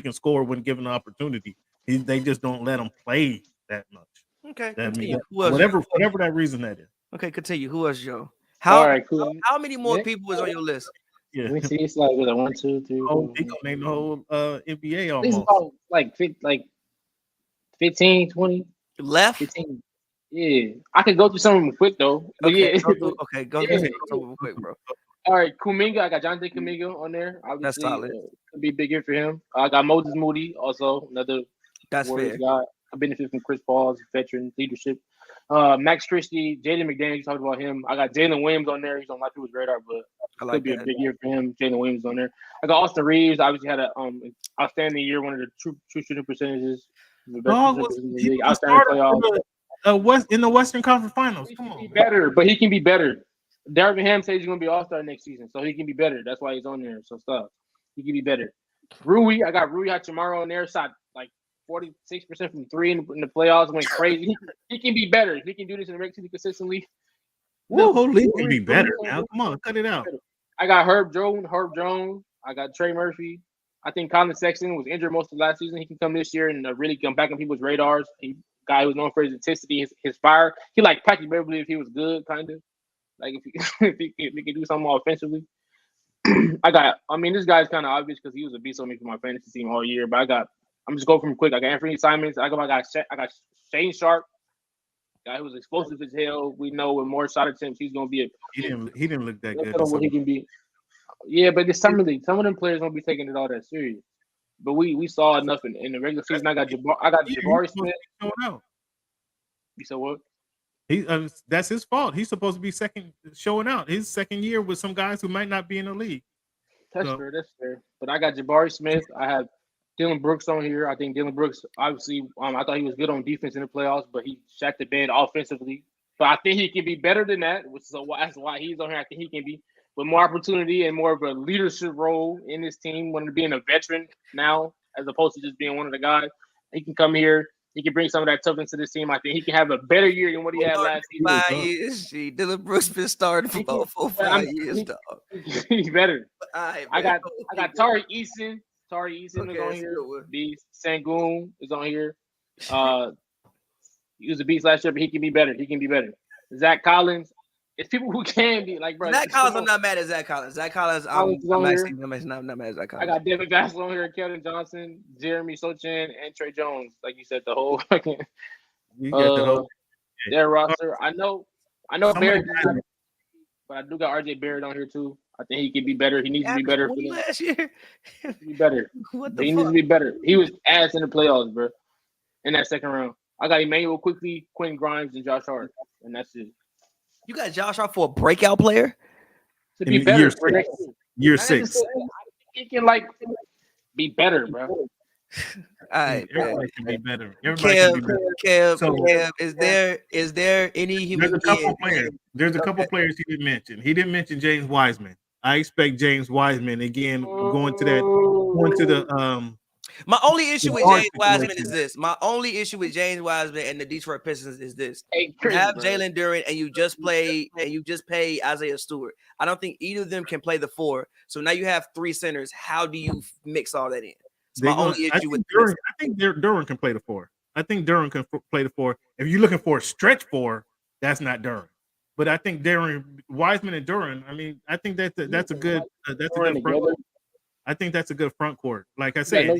can score when given the opportunity. They just don't let him play that much. Okay, That means whatever that reason that is. Okay, continue. Who else, Joe? All right, cool. How many more people is on your list? Yeah. Let me see. It's like 1, 2, 3. Oh, he gonna name the whole NBA almost. It's about like 15, 20 left. 15. Yeah, I could go through some of them quick though. But okay, yeah, go through some of them quick, bro. All right, Kuminga. I got Jonathan Kuminga on there. Obviously, that's solid. Could be a big year for him. I got Moses Moody, also another Warriors guy. I benefit from Chris Paul's veteran leadership. Max Christie, Jaden McDaniels. You talked about him. I got Jalen Williams on there. He's on a lot of people's radar, but could be a big year for him. Jalen Williams on there. I got Austin Reeves. Obviously had an outstanding year. One of the true shooting percentages. Outstanding playoffs. In the Western Conference Finals. Come on, better, but he can be better. Darvin Ham says he's going to be All-Star next season, so he can be better. That's why he's on there. So stuff. He can be better. Rui, I got Rui Hachimura on there. Shot like 46% from 3 in the playoffs. Went crazy. He can be better. If he can do this in the regular season consistently. The whole league can be better now. Come on, cut it out. I got Herb Jones. I got Trey Murphy. I think Colin Sexton was injured most of last season. He can come this year and really come back on people's radars. Guy who's known for his intensity, his fire. He like Patrick Beverly if he was good, kind of. Like if he can do something more offensively. This guy's kind of obvious because he was a beast on me for my fantasy team all year. But I'm just going from quick. I got Anthony Simons. I got Shane Sharp, guy who's explosive as hell. We know with more shot attempts, he's gonna be He didn't look that good. What he can be. Yeah, but this summer league, some of them players won't be taking it all that serious. But we saw enough in the regular season. I got Jabari Smith. You said what? That's his fault. He's supposed to be showing out. His second year with some guys who might not be in the league. That's fair. But I got Jabari Smith. I have Dylan Brooks on here. I think Dylan Brooks, obviously, I thought he was good on defense in the playoffs, but he shacked the bed offensively. But I think he can be better than that, that's why he's on here. I think he can be with more opportunity and more of a leadership role in this team, wanting to being a veteran now, as opposed to just being one of the guys. He can come here. He can bring some of that toughness to this team. I think he can have a better year than what he had last season. 5 years. Dylan Brooks been starting for about 4 or 5 years, dog. He's better. Right, I got Tari Eason. Tari Eason is on here. Beast Sangoon is on here. He was a beast last year, but he can be better. Zach Collins. It's people who can be like, bro. Zach Collins, I'm not mad at Zach Collins. Zach Collins, I'm actually not mad at Zach Collins. I got Devin Vassell on here, Kevin Johnson, Jeremy Sochan, and Trey Jones. Like you said, the whole fucking their roster. I know Barrett, but I do got RJ Barrett on here too. I think he can be better. He needs to be better for last year. Be better. He needs to be better. He was ass in the playoffs, bro. In that second round, I got Emmanuel Quickly, Quentin Grimes, and Josh Hart, and that's it. You got Josh Hart for a breakout player? To be better for next year 6. He can be better, bro. All right, everybody can be better. Kev, is there any human being? There's a couple players he didn't mention. He didn't mention James Wiseman. I expect James Wiseman again going to the My only issue with James Wiseman is this. My only issue with James Wiseman and the Detroit Pistons is this. You have Jalen Duren and you just pay Isaiah Stewart. I don't think either of them can play the 4. So now you have 3 centers. How do you mix all that in? It's my only issue with Duren. I think Duren can play the 4. I think Duren can play the 4. If you're looking for a stretch 4, that's not Duren. But I think Wiseman and Duren. I mean, I think that's a good front. I think that's a good front court. Like I said,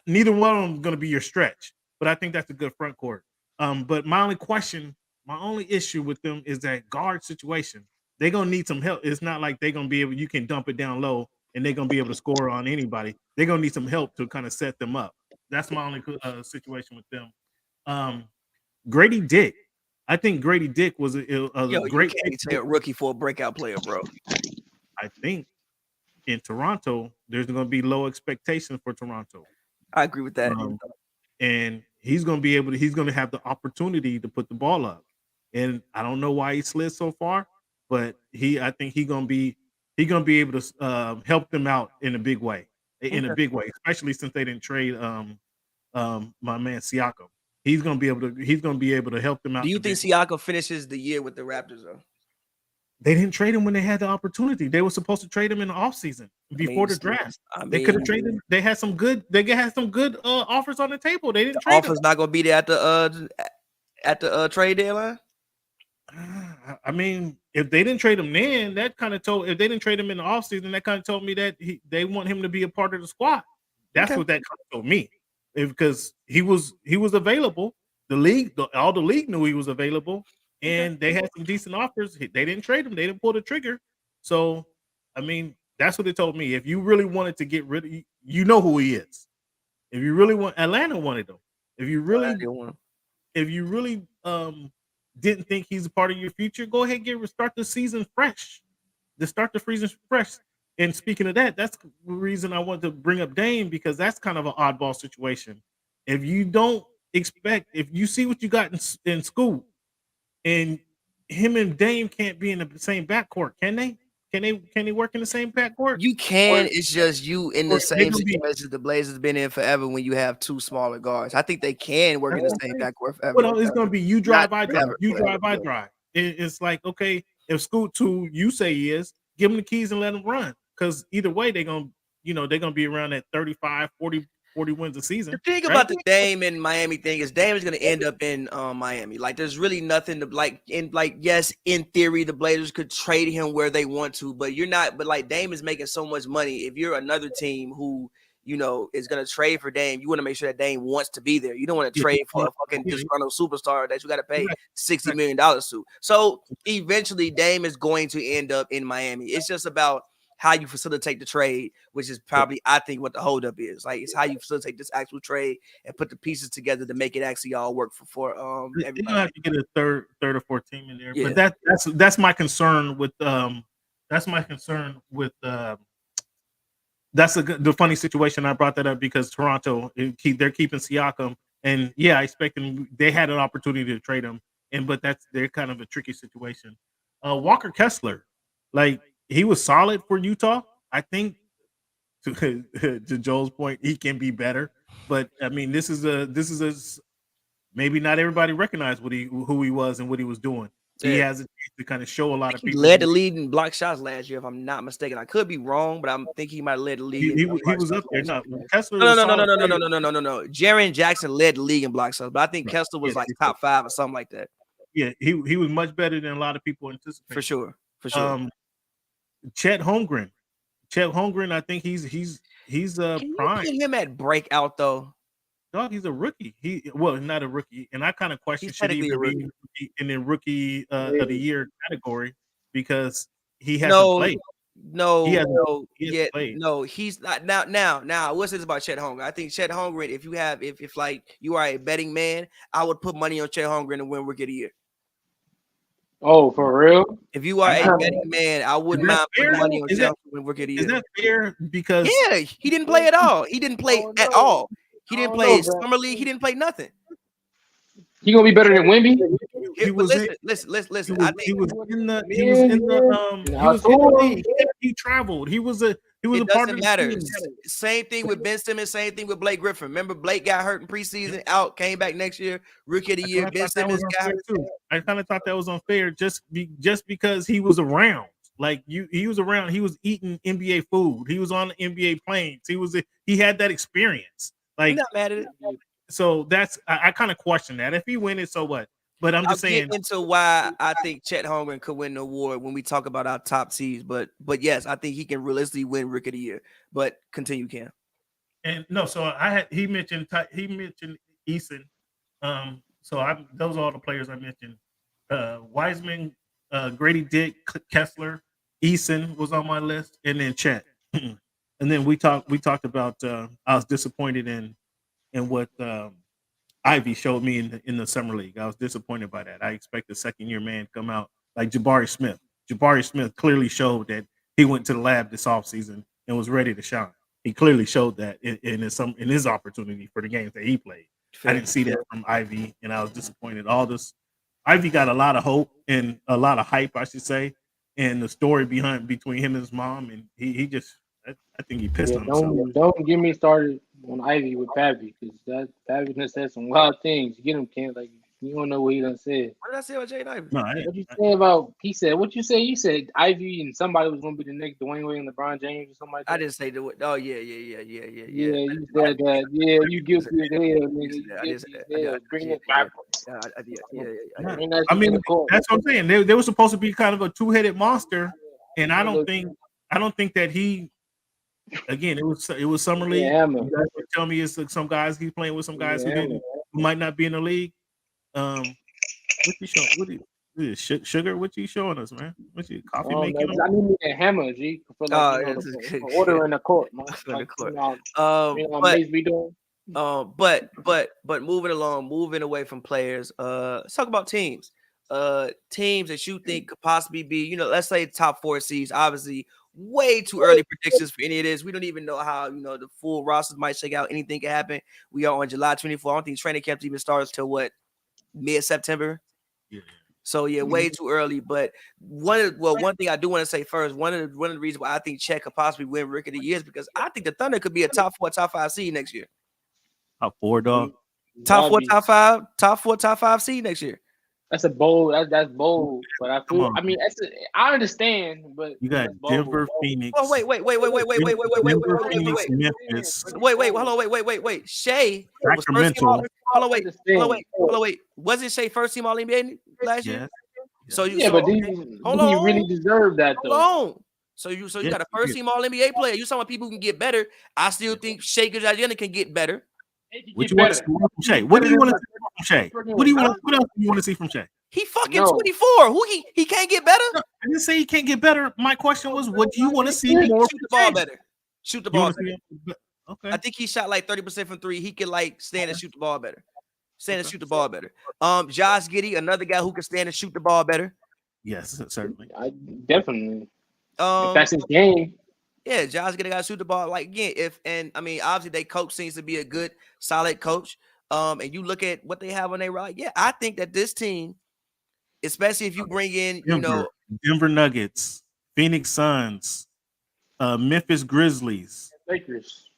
neither one of them is going to be your stretch, but I think that's a good front court. But my only issue with them is that guard situation. They're going to need some help. It's not like they're going to be able, you can dump it down low and they're going to be able to score on anybody. They're going to need some help to kind of set them up. That's my only situation with them. Grady Dick. I think Grady Dick was a great rookie for a breakout player, bro. I think in Toronto, there's going to be low expectations for Toronto. I agree with that. And he's going to have the opportunity to put the ball up. And I don't know why he slid so far, but I think he's going to be able to help them out in a big way, especially since they didn't trade my man Siakam. He's going to be able to help them out. Do you think Siakam finishes the year with the Raptors though? They didn't trade him when they had the opportunity. They were supposed to trade him in the offseason before the draft. They could have traded him. They had some good offers on the table. They didn't trade him. Offers not gonna be there at the trade deadline. I mean, if they didn't trade him then, that kind of told. If they didn't trade him in the offseason, that kind of told me that they want him to be a part of the squad. That's what that kind of told me, because he was available. All the league knew he was available, and they had some decent offers. They didn't trade him. They didn't pull the trigger. So, I mean, that's what they told me. If you really wanted to get rid of, you know who he is. If you really want, Atlanta wanted him. If you really didn't think he's a part of your future, go ahead and start the season fresh. Start the season fresh. And speaking of that, that's the reason I want to bring up Dame, because that's kind of an oddball situation. If you don't expect, if you see what you got in school, and him and Dame can't be in the same backcourt, can they? Can they work in the same backcourt? You can. It's just you in the same situation the Blazers been in forever when you have two smaller guards. I think they can work in the same backcourt forever. Well, it's going to be you drive, I drive. You drive, I drive. It's like, okay, if Scoot 2 you say he is, give him the keys and let him run. Because either way, they're going to be around that 35, 40 wins a season. The thing about the Dame and Miami thing is Dame is going to end up in Miami. Like, there's really nothing to yes, in theory, the Blazers could trade him where they want to, but you're not. But like, Dame is making so much money. If you're another team who is going to trade for Dame, you want to make sure that Dame wants to be there. You don't want to trade for a fucking disgruntled superstar that you got to pay $60 million to. So eventually, Dame is going to end up in Miami. It's just about how you facilitate the trade, which is probably, I think, what the holdup is. Like, it's how you facilitate this actual trade and put the pieces together to make it actually all work for everybody. You have to get a third or fourth team in there, but that's my concern with the funny situation. I brought that up because Toronto, they're keeping Siakam, and I expect them. They had an opportunity to trade him, but they're kind of a tricky situation. Walker Kessler, like, he was solid for Utah. I think to Joel's point, he can be better. But I mean, this is maybe not everybody recognized who he was and what he was doing. He has a chance to kind of show a lot of people. He led the league in block shots last year, if I'm not mistaken. I could be wrong, but I think he might have led the league. He was up there. No, Jaren Jackson led the league in block shots, but I think Kessler was like top 5 or something like that. Yeah, he was much better than a lot of people anticipated. For sure. Chet Holmgren, I think he's Can prime. You put him at breakout though? Dog, he's a rookie. Not a rookie, and I kind of question should he even be in the rookie of the year category, because he hasn't played. He's not. Now, I will say this about Chet Holmgren. I think Chet Holmgren, if like you are a betting man, I would put money on Chet Holmgren to win rookie of the year. Oh, for real? If you are a betting man, I wouldn't mind putting money on Chet Holmgren rookie of the year. Is that fair? Because he didn't play at all. He didn't play at all. He didn't play summer league. He didn't play nothing. He gonna be better than Wemby? Listen. I think he was in the league. He traveled. He was a part of the team. Same thing with Ben Simmons. Same thing with Blake Griffin. Remember, Blake got hurt in preseason, out, came back next year, rookie of the year. Ben Simmons got hurt too. I kind of thought that was unfair, just because he was around. Like he was around. He was eating NBA food. He was on the NBA planes. He had that experience. Like, I'm not mad at it. So I kind of question that. If he win it, so what? But I'm just saying. Into why I think Chet Holmgren could win the award when we talk about our top seeds. But yes, I think he can realistically win Rookie of the Year. But continue, Cam. And no, so he mentioned Eason. So those are all the players I mentioned. Wiseman, Grady Dick, Kessler, Eason was on my list, and then Chet. And then we talked about I was disappointed in what Ivy showed me in the summer league. I was disappointed by that. I expect a second-year man to come out like Jabari Smith. Jabari Smith clearly showed that he went to the lab this offseason and was ready to shine. He clearly showed that in his opportunity for the games that he played. I didn't see that from Ivy, and I was disappointed. Ivy got a lot of hope and a lot of hype, I should say, and the story between him and his mom, and he just I think he pissed on himself. Don't get me started on Ivy with Pavy, because that Pavy has said some wild things. You get him, can't, like, You don't know what he done said. What did I say about Jaden Ivey? No, What you say about? He said. What you say? You said Ivy and somebody was gonna be the next Dwayne Wade and LeBron James or something like that. I didn't say the. Oh yeah. Yeah, you said that. Yeah, you guilty as hell, nigga. You guilty as hell. Bring it back. I mean, that's what I'm saying. They were supposed to be kind of a two-headed monster, and I don't think that he. Again, it was summer league. Yeah, you guys would tell me it's some guys he's playing with, some guys who might not be in the league. What you showing? What is sugar? What you showing us, man? What you coffee making? I need a hammer, G. For like, order in the court, man. Like, court. But moving along, moving away from players. Let's talk about teams. Teams that you think could possibly be, let's say top 4 seeds. Obviously, way too early predictions for any of this. We don't even know how the full rosters might shake out. Anything can happen. We are on July 24th. I don't think training camp even starts till mid-September. Yeah. So way too early. But one thing I do want to say first, one of the reasons why I think Chet could possibly win Rookie of the Year is because I think the Thunder could be a top 4, top 5 seed next year. Top 4, dog. Top 4, top 5 seed next year. That's a bold. That's bold. But I feel. I mean, I understand. But you got Denver, Phoenix. Oh wait. Denver, Phoenix, Memphis. Wait. Shea was first team all. Hold on, wait. Wasn't Shea first team All NBA last year? So but he really deserved that though. Hold on. So you got a first team All NBA player. You talking people can get better. I still think Shea Gilgeous-Alexander can get better. What you want to see from Shea? What do you want to see from Shea? What else do you want to see from Shea? He fucking 24. Who he can't get better? I didn't say he can't get better. My question was, what do you want to see more? Shoot the ball better. Shoot the ball better. Okay. I think he shot like 30% from 3. He can stand and shoot the ball better. Shoot the ball better. Josh Giddey, another guy who can stand and shoot the ball better. Yes, certainly. Definitely. If that's his game. Yeah, Josh Giddey got to shoot the ball. Like again, obviously they coach seems to be a good, solid coach. And you look at what they have on their roster. Yeah, I think that this team, especially if you bring in, Denver Nuggets, Phoenix Suns, Memphis Grizzlies, Lakers.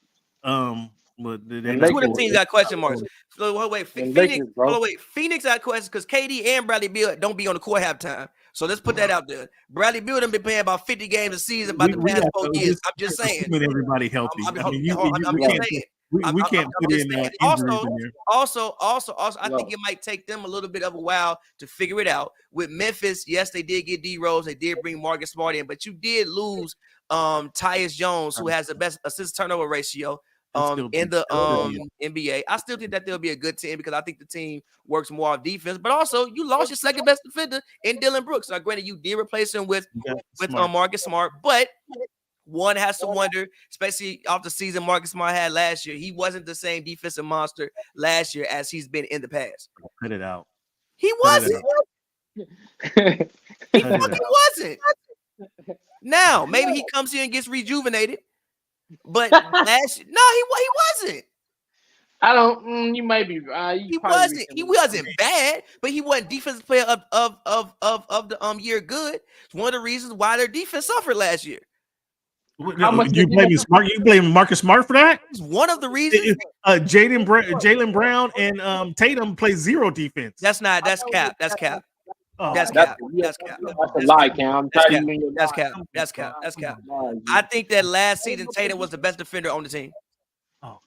Two of the teams got question marks. So wait, Phoenix got questions because KD and Bradley Beal don't be on the court halftime. So let's put that out there. Bradley Beal done been playing about 50 games a season about the past 4 years. I'm just saying. Everybody healthy. I'm just saying. We can't put in injuries in there. Also, I think it might take them a little bit of a while to figure it out. With Memphis, yes, they did get D Rose, they did bring Marcus Smart in, but you did lose Tyus Jones, who has the best assist turnover ratio in the NBA. I still think that they'll be a good team because I think the team works more on defense. But also, you lost your second best defender in Dylan Brooks. Now, granted, you did replace him with Marcus Smart, but one has to wonder, especially off the season Marcus Smart had last year. He wasn't the same defensive monster last year as he's been in the past. Cut it out. He wasn't. He fucking wasn't. Now, maybe he comes here and gets rejuvenated. But last year, no, he wasn't. I don't. You might be. He wasn't. He wasn't bad, but he wasn't defensive player of the year good. It's one of the reasons why their defense suffered last year. How much you blaming Smart? You blaming Marcus Smart for that? It's one of the reasons. Jaylen Brown and Tatum play zero defense. That's cap. That's cap. That's cap. That's a lie, Cam. That's cap. I think that last season Tatum was the best defender on the team. Oh.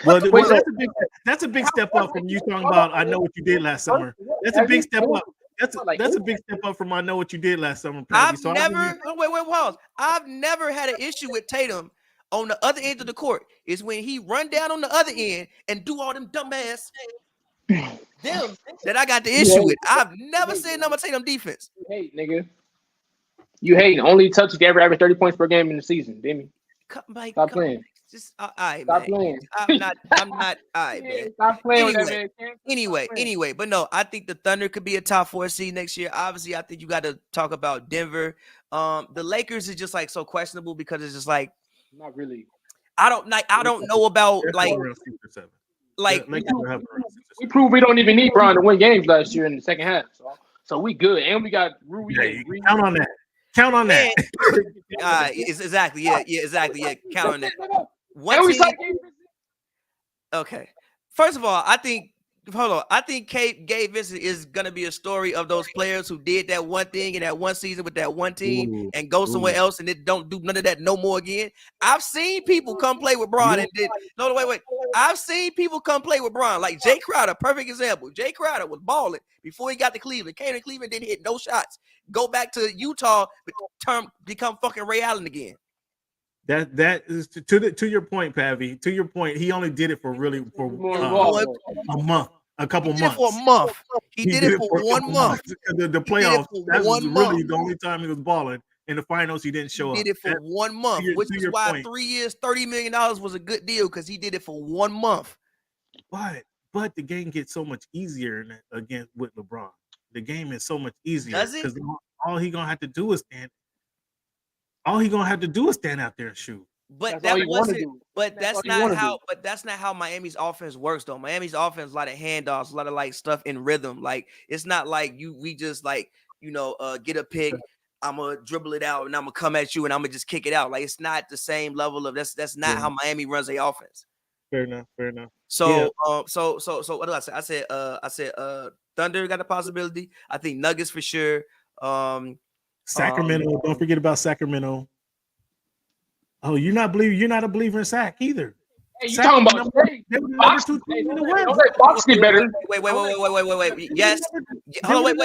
Well, that's a big step up from you talking about. I know what you did last summer. That's a big step up. That's a big step up from I know what you did last summer. I've never had an issue with Tatum on the other end of the court. Is when he run down on the other end and do all them dumbass them that I got the issue with. I've never said nothing about Tatum defense. You hate, nigga. You hate. Only touch if you ever average 30 points per game in the season, didn't you? Stop playing. Just all right, stop playing. I'm not all right, man. Stop playing with that, man. Anyway, but no, I think the Thunder could be a top 4 seed next year. Obviously, I think you got to talk about Denver. The Lakers is just like so questionable because it's just like not really. I don't know about we proved we don't even need Bron to win games last year in the second half. So we good, and we got Rui. Count on that. Count on that. Exactly. Yeah. Count on that. Okay. First of all, I think Gabe Vincent is gonna be a story of those players who did that one thing in that one season with that one team and go somewhere else and it don't do none of that no more again. I've seen people come play with Bron and did wait. I've seen people come play with Bron, like Jay Crowder, perfect example. Jay Crowder was balling before he got to Cleveland. Came to Cleveland, didn't hit no shots. Go back to Utah, become fucking Ray Allen again. That is to your point, Pavy. To your point, he only did it for a month, a couple months. For a month, he did it for 1 month. The playoffs. That was really the only time he was balling. In the finals, he didn't show up. He did it for 1 month, which is why 3 years, $30 million was a good deal because he did it for 1 month. But the game gets so much easier against with LeBron. The game is so much easier because all he gonna have to do is stand. All he gonna have to do is stand out there and shoot. But that's not how Miami's offense works though. Miami's offense a lot of handoffs, a lot of like stuff in rhythm. Like it's not like we just like get a pick. I'm gonna dribble it out and I'm gonna come at you and I'm gonna just kick it out. Like it's not the same level of that's not how Miami runs their offense. Fair enough. So what did I say? I said Thunder got a possibility. I think Nuggets for sure. Sacramento, don't forget about Sacramento. Oh, you're not a believer in Sac either. Hey, you talking about Box? Box get better. Wait. Yes. Hold on.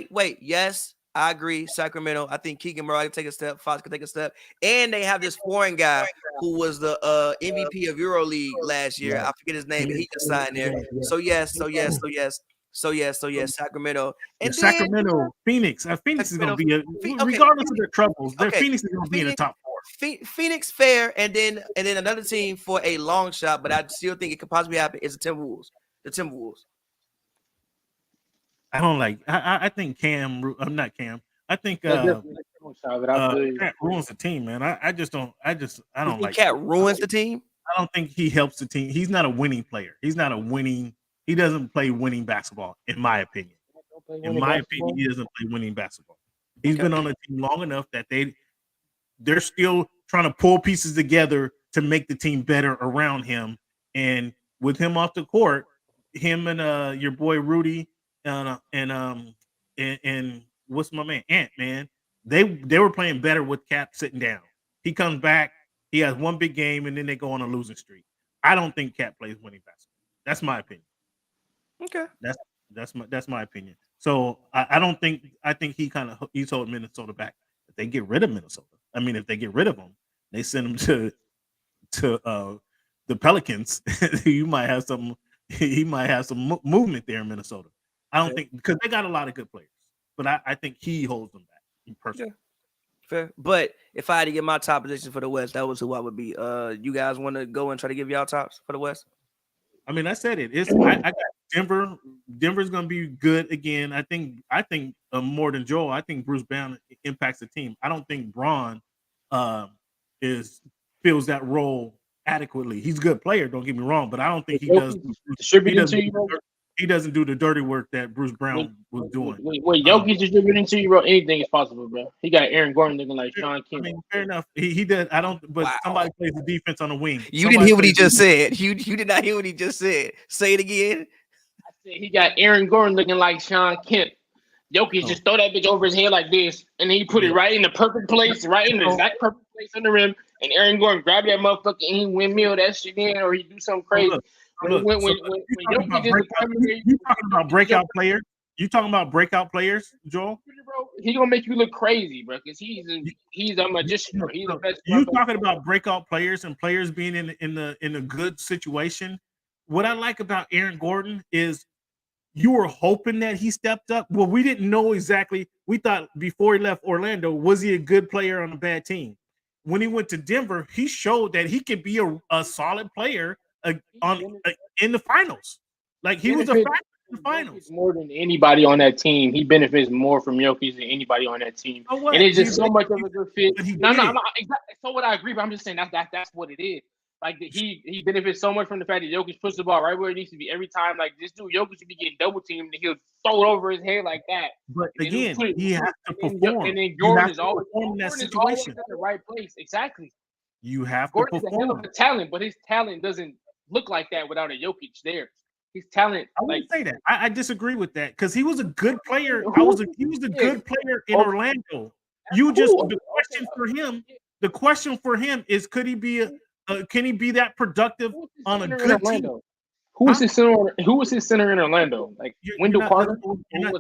Wait. Yes, I agree. Sacramento. I think Keegan Murray can take a step. Fox can take a step. And they have this foreign guy who was the MVP of EuroLeague last year. I forget his name, but he just signed there. So yes. Sacramento. And Sacramento, Phoenix. Phoenix is going to be regardless of their troubles. Phoenix is going to be in the top 4. Phoenix fair, and then another team for a long shot, but I still think it could possibly happen is the Timberwolves. I don't like. I think Cam. I'm not Cam. I think Cat ruins the team, man. I don't like. Cat ruins the team. I don't think he helps the team. He's not a winning player. He doesn't play winning basketball, in my opinion. In my opinion, he doesn't play winning basketball. He's been on the team long enough that they're still trying to pull pieces together to make the team better around him. And with him off the court, him and your boy Rudy and what's my man Ant, man, they were playing better with Cap sitting down. He comes back, he has one big game, and then they go on a losing streak. I don't think Cap plays winning basketball. That's my opinion. Okay, that's my opinion. So I think he told Minnesota back. If they get rid of Minnesota, if they get rid of him, they send him to the Pelicans. He might have some movement there in Minnesota. I don't think because they got a lot of good players, but I think he holds them back personally. Fair. But if I had to get my top position for the West, that was who I would be. You guys want to go and try to give y'all tops for the West? I said it. I got Denver. Denver's going to be good again. I think more than Joel. I think Bruce Brown impacts the team. I don't think Braun fills that role adequately. He's a good player. Don't get me wrong, but I don't think he does. He doesn't do the dirty work that Bruce Brown was doing. Wait, Jokic distributing to you, bro. Anything is possible, bro. He got Aaron Gordon looking like Sean Kemp. Fair enough. He does. I don't. But somebody plays the defense on the wing. You didn't hear what he just said. You did not hear what he just said. Say it again. I said he got Aaron Gordon looking like Sean Kemp. Jokic just throw that bitch over his head like this, and then he put it right in the perfect place, right in the exact perfect place on the rim. And Aaron Gordon grab that motherfucker and he windmill that shit in, or he do something crazy. You talking about breakout players? You talking about breakout players, Joel? Bro, he gonna make you look crazy, bro, because he's a magician. Bro. He's the best. You talking about breakout players and players being in a good situation? What I like about Aaron Gordon is you were hoping that he stepped up. Well, we didn't know exactly. We thought before he left Orlando, was he a good player on a bad team? When he went to Denver, he showed that he could be a solid player in the finals. Like he was a factor in the finals. More than anybody on that team. He benefits more from Jokic than anybody on that team. And it's just so much of a good fit. No, exactly. So what I agree, but I'm just saying that's what it is. Like he benefits so much from the fact that Jokic puts the ball right where it needs to be every time. Like this dude, Jokic should be getting double teamed, and he'll throw it over his head like that. But again, he has to perform. And then Jordan is always in the right place. Exactly. You have Gordon's to perform. a hell of a talent, but his talent doesn't look like that without a Jokic there. His talent. I wouldn't say that. I disagree with that because he was a good player. He was a good player in Orlando. The question for him is, could he be can he be that productive on a good team? Who was his center? Who was his center in Orlando? Like Wendell Carter.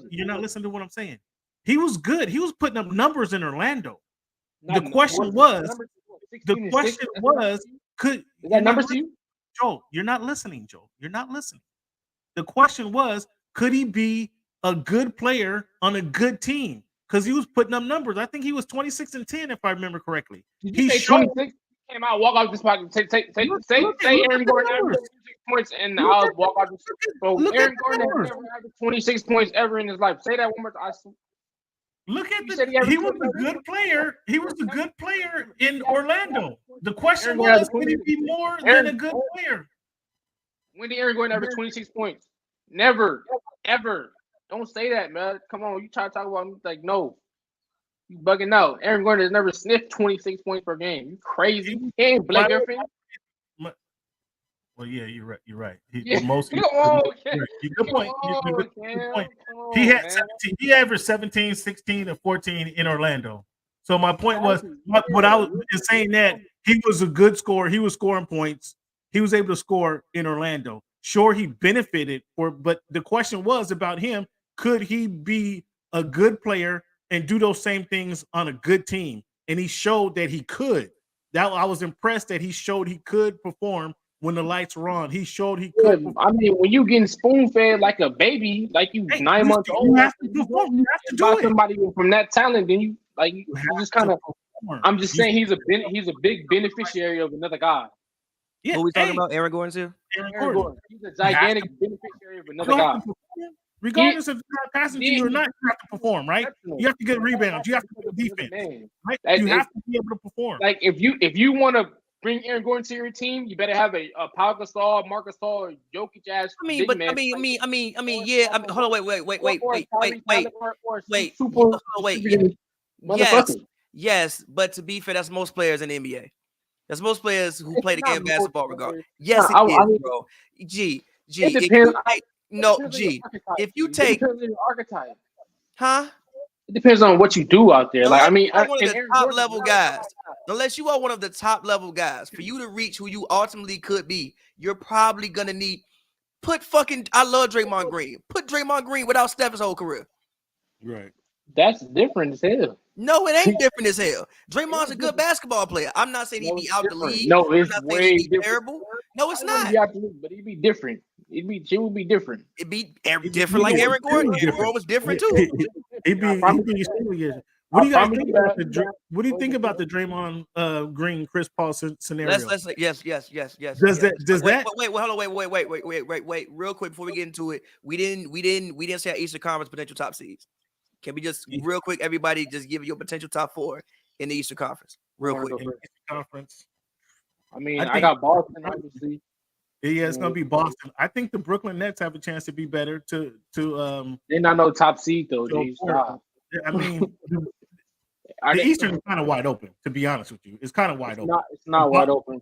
You're not listening to what I'm saying. He was good. He was putting up numbers in Orlando. The question was, could is that numbers to you? Joe, you're not listening, Joe. You're not listening. The question was, could he be a good player on a good team? Because he was putting up numbers. I think he was 26-10, if I remember correctly. He showed 26. Came out, walk off this pocket. Say Aaron Gordon averaged 26 points, and I'll walk off this. So Aaron Gordon has never averaged 26 points ever in his life. Say that one more time. Look at he was a good player. He was a good player in Orlando. The question was, could he be more than a good player? When did Aaron Gordon average 26 points? Never, ever. Don't say that, man. Come on, you try to talk about me like no. You bugging out. Aaron Gordon has never sniffed 26 points per game. You crazy? He ain't Blake Griffin. Well, yeah, you're right. You're right. Good point. He had 17. He averaged 17, 16, and 14 in Orlando. So my point was, what I was saying that he was a good scorer. He was scoring points. He was able to score in Orlando. Sure, he benefited but the question was about him. Could he be a good player and do those same things on a good team? And he showed that he could. I was impressed that he showed he could perform when the lights were on. He showed he could. I mean, when you getting spoon fed like a baby, like 9 months old, you have to perform. You have to do it. Somebody from that talent, then you just kind of. I'm just saying he's a big beneficiary of another guy. Yeah, who we talking about? Aaron Gordon too. Aaron Gordon. He's a gigantic beneficiary of another guy. Regardless of passing to you or not, you have to perform, right? You have to get rebounds. You have to get defense. Right? You have to be able to perform. Like if you want to bring Aaron Gordon to your team, you better have a Pau Gasol, Marc Gasol, Jokic ass. I mean, yeah. Hold on, wait. Yes, but to be fair, that's most players in the NBA. That's most players who play the game of basketball regard. Yes, it is, bro. G. It depends. If you take archetype, huh? It depends on what you do out there. Like, I mean, one of the top level guys. Unless you are one of the top level guys, for you to reach who you ultimately could be, you're probably gonna need I love Draymond Green. Put Draymond Green without Steph his whole career. Right. That's different as hell. No, it ain't different as hell. Draymond's a good basketball player. I'm not saying he'd be out the league. No, it's way different. Terrible. No, it's not. But it'd be different. It would be different. It'd be different like Aaron Gordon. Aaron Gordon was different too. What do you guys think about what do you think about the Draymond Green Chris Paul scenario? Yes. Does that wait, hold on, wait, real quick before we get into it. We didn't say our Eastern Conference potential top seeds. Can we just real quick, everybody just give your potential top 4 in the Eastern Conference? Real quick. Conference. I mean, I got Boston, obviously. Yeah, it's gonna be Boston. I think the Brooklyn Nets have a chance to be better. They're not no top seed though. I mean, the Eastern is kind of wide open. To be honest with you, it's kind of wide open. It's not wide open.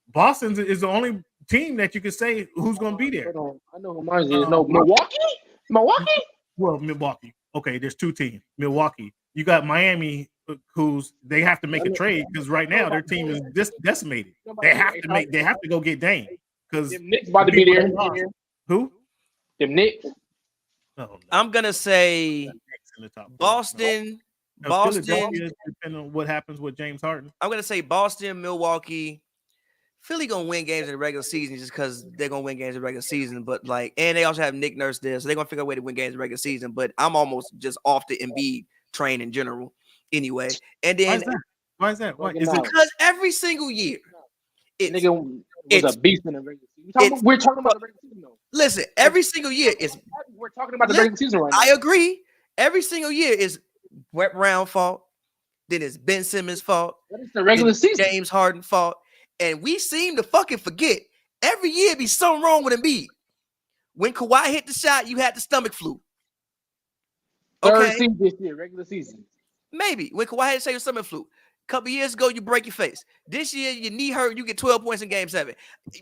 Boston is the only team that you can say who's going to be there. I know who mine is. No, Milwaukee. Well, Milwaukee. Okay, there's 2 teams. Milwaukee. You got Miami, they have to make a trade because right now their team is decimated. They have to go get Dame because Knicks about to be there. Who? The Knicks. Oh, no. I'm gonna say Boston. Depending on what happens with James Harden. I'm gonna say Boston, Milwaukee. Philly gonna win games in the regular season just because they're gonna win games in the regular season. But and they also have Nick Nurse there, so they're gonna figure a way to win games in the regular season. But I'm almost just off the Embiid train in general, anyway. And then why is that? Why is it? Because every single year, it's a beast in the regular season. We're talking about the regular season, though. Listen, every single year we're talking about the regular season right now. I agree. Every single year is Brett Brown fault. Then it's Ben Simmons' fault. It's the regular season. James Harden fault. And we seem to fucking forget every year be something wrong with Embiid. When Kawhi hit the shot, you had the stomach flu. Okay. Third season this year, regular season. Maybe when Kawhi had the stomach flu. couple years ago, you break your face. This year, your knee hurt, you get 12 points in game 7.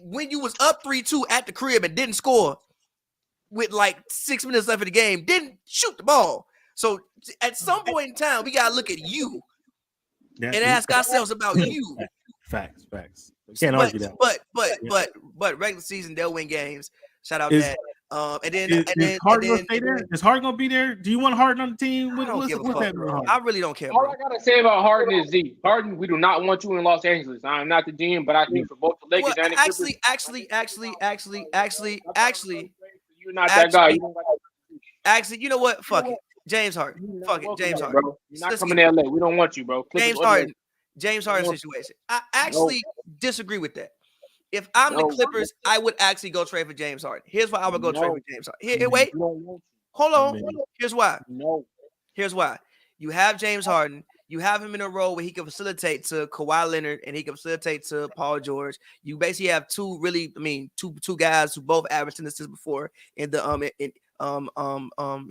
When you was up 3-2 at the crib and didn't score with like 6 minutes left of the game, didn't shoot the ball. So at some point in time, we gotta look at you and ask ourselves about you. Facts. Can't argue that. But regular season, they'll win games. Shout out that. And then Harden gonna stay there? Is Harden gonna be there? Do you want Harden on the team? I really don't care. All I gotta say about Harden is Harden, we do not want you in Los Angeles. I'm not the GM, but I think for both the Lakers and the Clippers. Actually, you're not that guy. Actually, you know what? Fuck it. James Harden. Fuck it. James Harden. Bro. You're not coming to LA. We don't want you, bro. James Harden situation. I actually disagree with that. If I'm the Clippers, I would actually go trade for James Harden. Here's why I would go trade for James Harden. Here, wait. Hold on. Here's why. Here's why. You have James Harden. You have him in a role where he can facilitate to Kawhi Leonard and he can facilitate to Paul George. You basically have two guys who both averaged 10 assists before in the in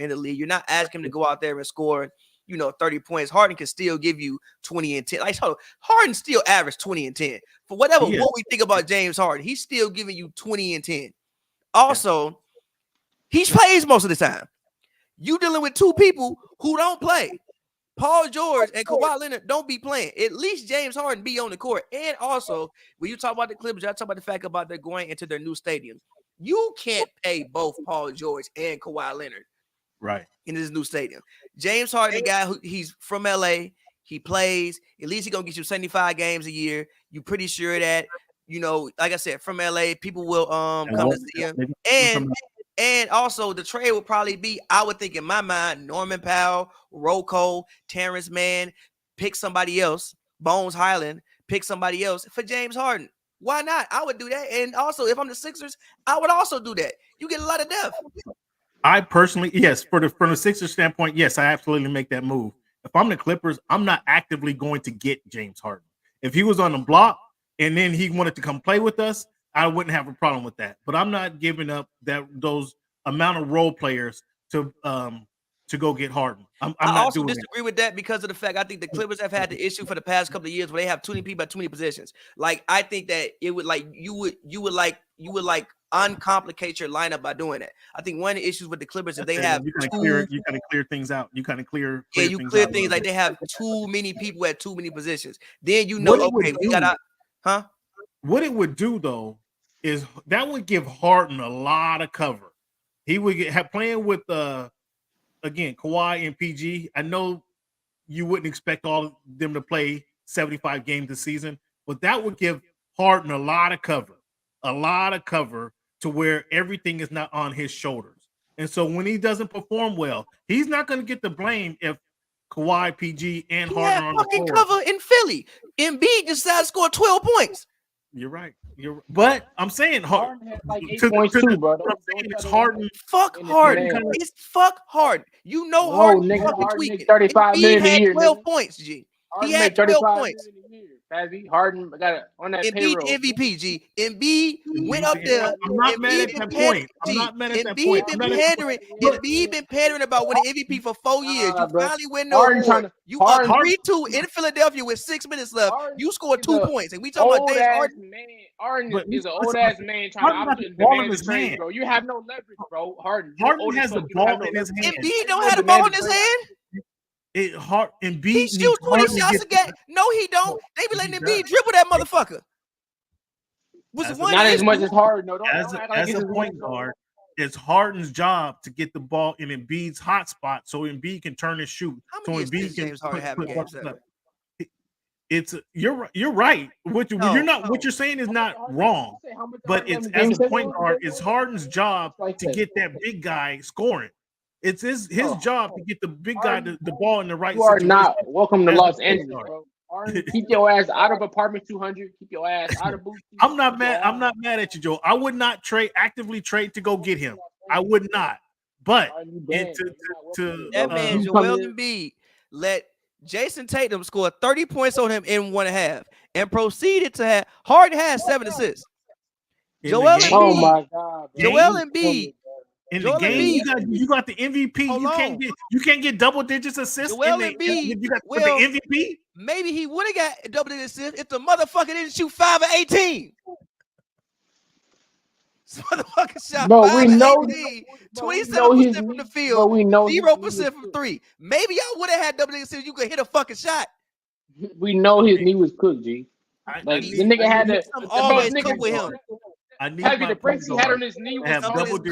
the league. You're not asking him to go out there and score 30 points. Harden can still give you 20 and 10. Like, Harden still averaged 20 and 10. For what we think about James Harden, he's still giving you 20 and 10. Also, he plays most of the time. You dealing with two people who don't play. Paul George and Kawhi Leonard don't be playing. At least James Harden be on the court. And also, when you talk about the Clippers, y'all talk about the fact about they're going into their new stadium. You can't pay both Paul George and Kawhi Leonard. Right. In his new stadium. James Harden, the guy he's from LA, he plays. At least he's gonna get you 75 games a year. You pretty sure that, like I said, from LA, people will come to see him. And also the trade will probably be, I would think in my mind, Norman Powell, Rocco, Terrence Mann, pick somebody else, Bones Highland, pick somebody else for James Harden. Why not? I would do that. And also, if I'm the Sixers, I would also do that. You get a lot of depth. I personally, yes, from the Sixers standpoint, yes, I absolutely make that move. If I'm the Clippers, I'm not actively going to get James Harden. If he was on the block and then he wanted to come play with us, I wouldn't have a problem with that. But I'm not giving up those amount of role players to go get Harden. I also disagree with that because of the fact I think the Clippers have had the issue for the past couple of years where they have too many people at too many positions. Like, I think that it would you would uncomplicate your lineup by doing that. I think one of the issues with the Clippers is they have you kind of clear things out. You kind of clear things like they have too many people at too many positions. Then we gotta What it would do though is that would give Harden a lot of cover. He would playing with again Kawhi and PG. I know you wouldn't expect all of them to play 75 games this season, but that would give Harden a lot of cover to where everything is not on his shoulders. And so when he doesn't perform well, he's not going to get the blame if Kawhi, PG, and Harden are on the floor. Cover in Philly. Embiid decided to score 12 points. You're right. But I'm saying Harden has like 8 points too, bro. It's Harden. Fuck Harden. It's fuck Harden. Harden fucking 35 million a year. 12 points, G. He had 12 points. Pavy, Harden got on that payroll. MVP, G. Embiid went up there. I'm not mad at that point. Embiid been pandering about winning MVP for 4 years. You finally win no award. You up 3-2 in Philadelphia with 6 minutes left. You scored 2 points, and we talking about James Harden. Harden is an old ass man trying to demand his trade, bro. You have no leverage, bro. Harden has the ball in his hand. Embiid don't have the ball in his hand. Embiid he shoots 20 shots a game. No, he don't. They be letting Embiid dribble that motherfucker. Not as much as Harden. No, as a point guard, it's Harden's job to get the ball in Embiid's hot spot so Embiid can turn and shoot. So Embiid can James Harden have games. You're right. What you're saying is not wrong, but it's as a point guard, it's Harden's job to get that big guy scoring. It's his job to get the big guy the ball in the right situation. You are not welcome to Los Angeles, bro. Keep your ass out of apartment 200. Keep your ass out of booth. I'm not mad at you, Joe. I would not actively trade to go get him. I would not. But that man Joel Embiid let Jason Tatum score 30 points on him in 1.5 and proceeded to have Harden has 7 assists. Joel Embiid In the game, you got the MVP. You can't get double digits assists. You got the MVP. Maybe he would have got double digits assists if the motherfucker didn't shoot 5 of 18. This motherfucker shot 5 of 18, 27% from the field, 0% from 3. Maybe y'all would have had double digits assists. You could hit a fucking shot. We know his knee was cooked, G. Like the nigga had to always cook with him. Pavy, the brace he had on his knee was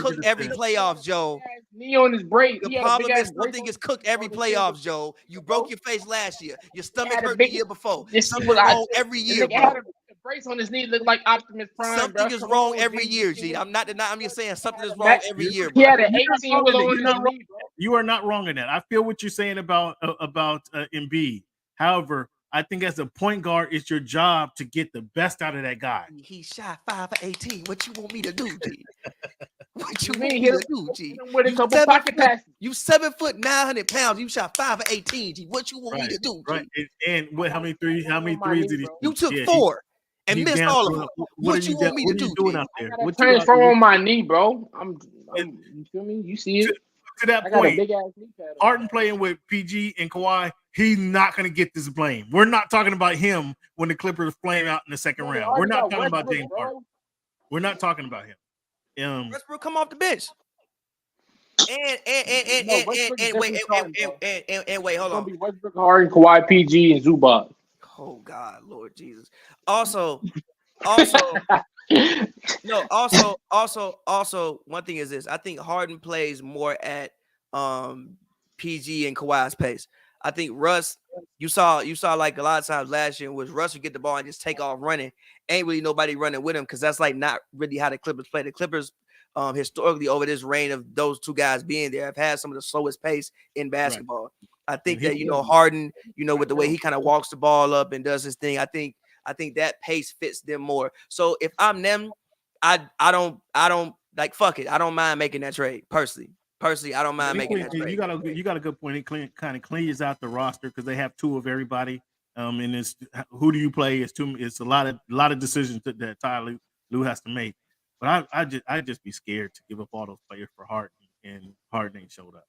cooked every playoff, Joe. Knee on his brace. The problem is something is cooked every playoff, Joe. You broke your face last year. Your stomach hurt the year before. Something wrong every year, bro. The brace on his knee looked like Optimus Prime. Something is wrong every year, G. I'm just saying something is wrong every year, bro. He had an 18 was on his knee, bro. You are not wrong in that. I feel what you're saying about Embiid. However, I think as a point guard, it's your job to get the best out of that guy. He shot 5 of 18. What you want me to do, G? What you want me to do, G? You 7 foot 900 pounds. You shot 5 of 18, G. What you want me to do, G? Right. And what? How many threes did he? You took 4 and missed all of them. What you want me to do, doing out there? What transfer on my knee, bro? You feel me? You see it? To that point, Harden playing with PG and Kawhi, he's not going to get this blame. We're not talking about him when the Clippers flame out in the second round. We're not talking about James Harden. We're not talking about him. Westbrook come off the bench. And wait, hold on. Westbrook, Harden, Kawhi, PG, and Zubac. Oh God, Lord Jesus. Also, one thing is this. I think Harden plays more at PG and Kawhi's pace. I think Russ, you saw like a lot of times last year was Russ would get the ball and just take off running. Ain't really nobody running with him because that's like not really how the Clippers play. The Clippers historically over this reign of those two guys being there have had some of the slowest pace in basketball. Right. I think that Harden, with the way he kind of walks the ball up and does his thing, I think that pace fits them more. So if I'm them, I don't like fuck it. I don't mind making that trade personally. I don't mind making that trade. You got a good point. It kind of cleans out the roster because they have 2 of everybody. And it's who do you play? It's a lot of decisions that Ty Lue has to make. But I just be scared to give up all those players for Harden, and Harden ain't showed up.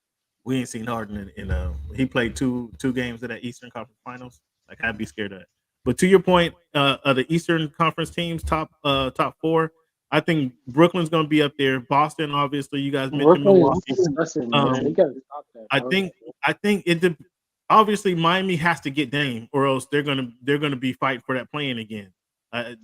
We ain't seen Harden in he played two games of that Eastern Conference Finals. Like I'd be scared of that. But to your point, of the Eastern Conference teams, top 4, I think Brooklyn's going to be up there. Boston, obviously, you guys mentioned Milwaukee. I think it. Obviously, Miami has to get Dame, or else they're gonna be fighting for that play-in again. So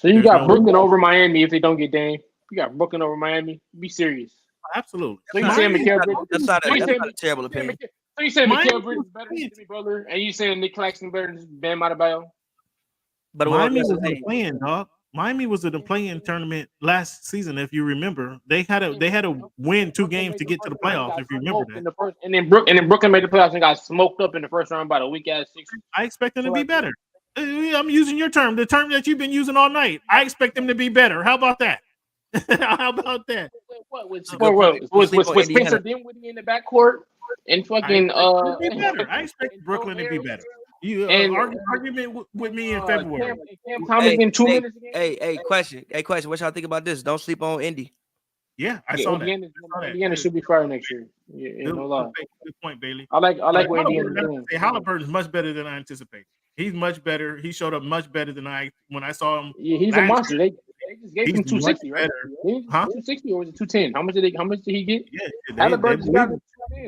you got Brooklyn over Miami if they don't get Dame. You got Brooklyn over Miami. Be serious. Absolutely. So you saying that's not a terrible opinion. So you saying Mikal Bridges is better than Jimmy Butler, and you saying Nick Claxton better than Bam Adebayo? But Miami was in the play-in, dog. Miami was in the play-in tournament last season. If you remember, they had to win 2 games to get to the playoffs. If you remember that, and then Brooklyn made the playoffs and got smoked up in the first round by the weak ass Sixers. I expect them to be better. I'm using your term, the term that you've been using all night. I expect them to be better. How about that? How about that? Was Spencer Dinwiddie in the backcourt and fucking I expect Brooklyn to be better. You argument with me in February. Hey, question. What y'all think about this? Don't sleep on Indy. Yeah, I saw that. Indiana should be fire next year. Yeah, no lie. Good point, Bailey. I like what Indiana's doing. Halliburton's much better than I anticipated. He's much better. He showed up much better than when I saw him. Yeah, he's a monster. They just gave him 260, right? 260 or was it 210? How much did he get? Yeah,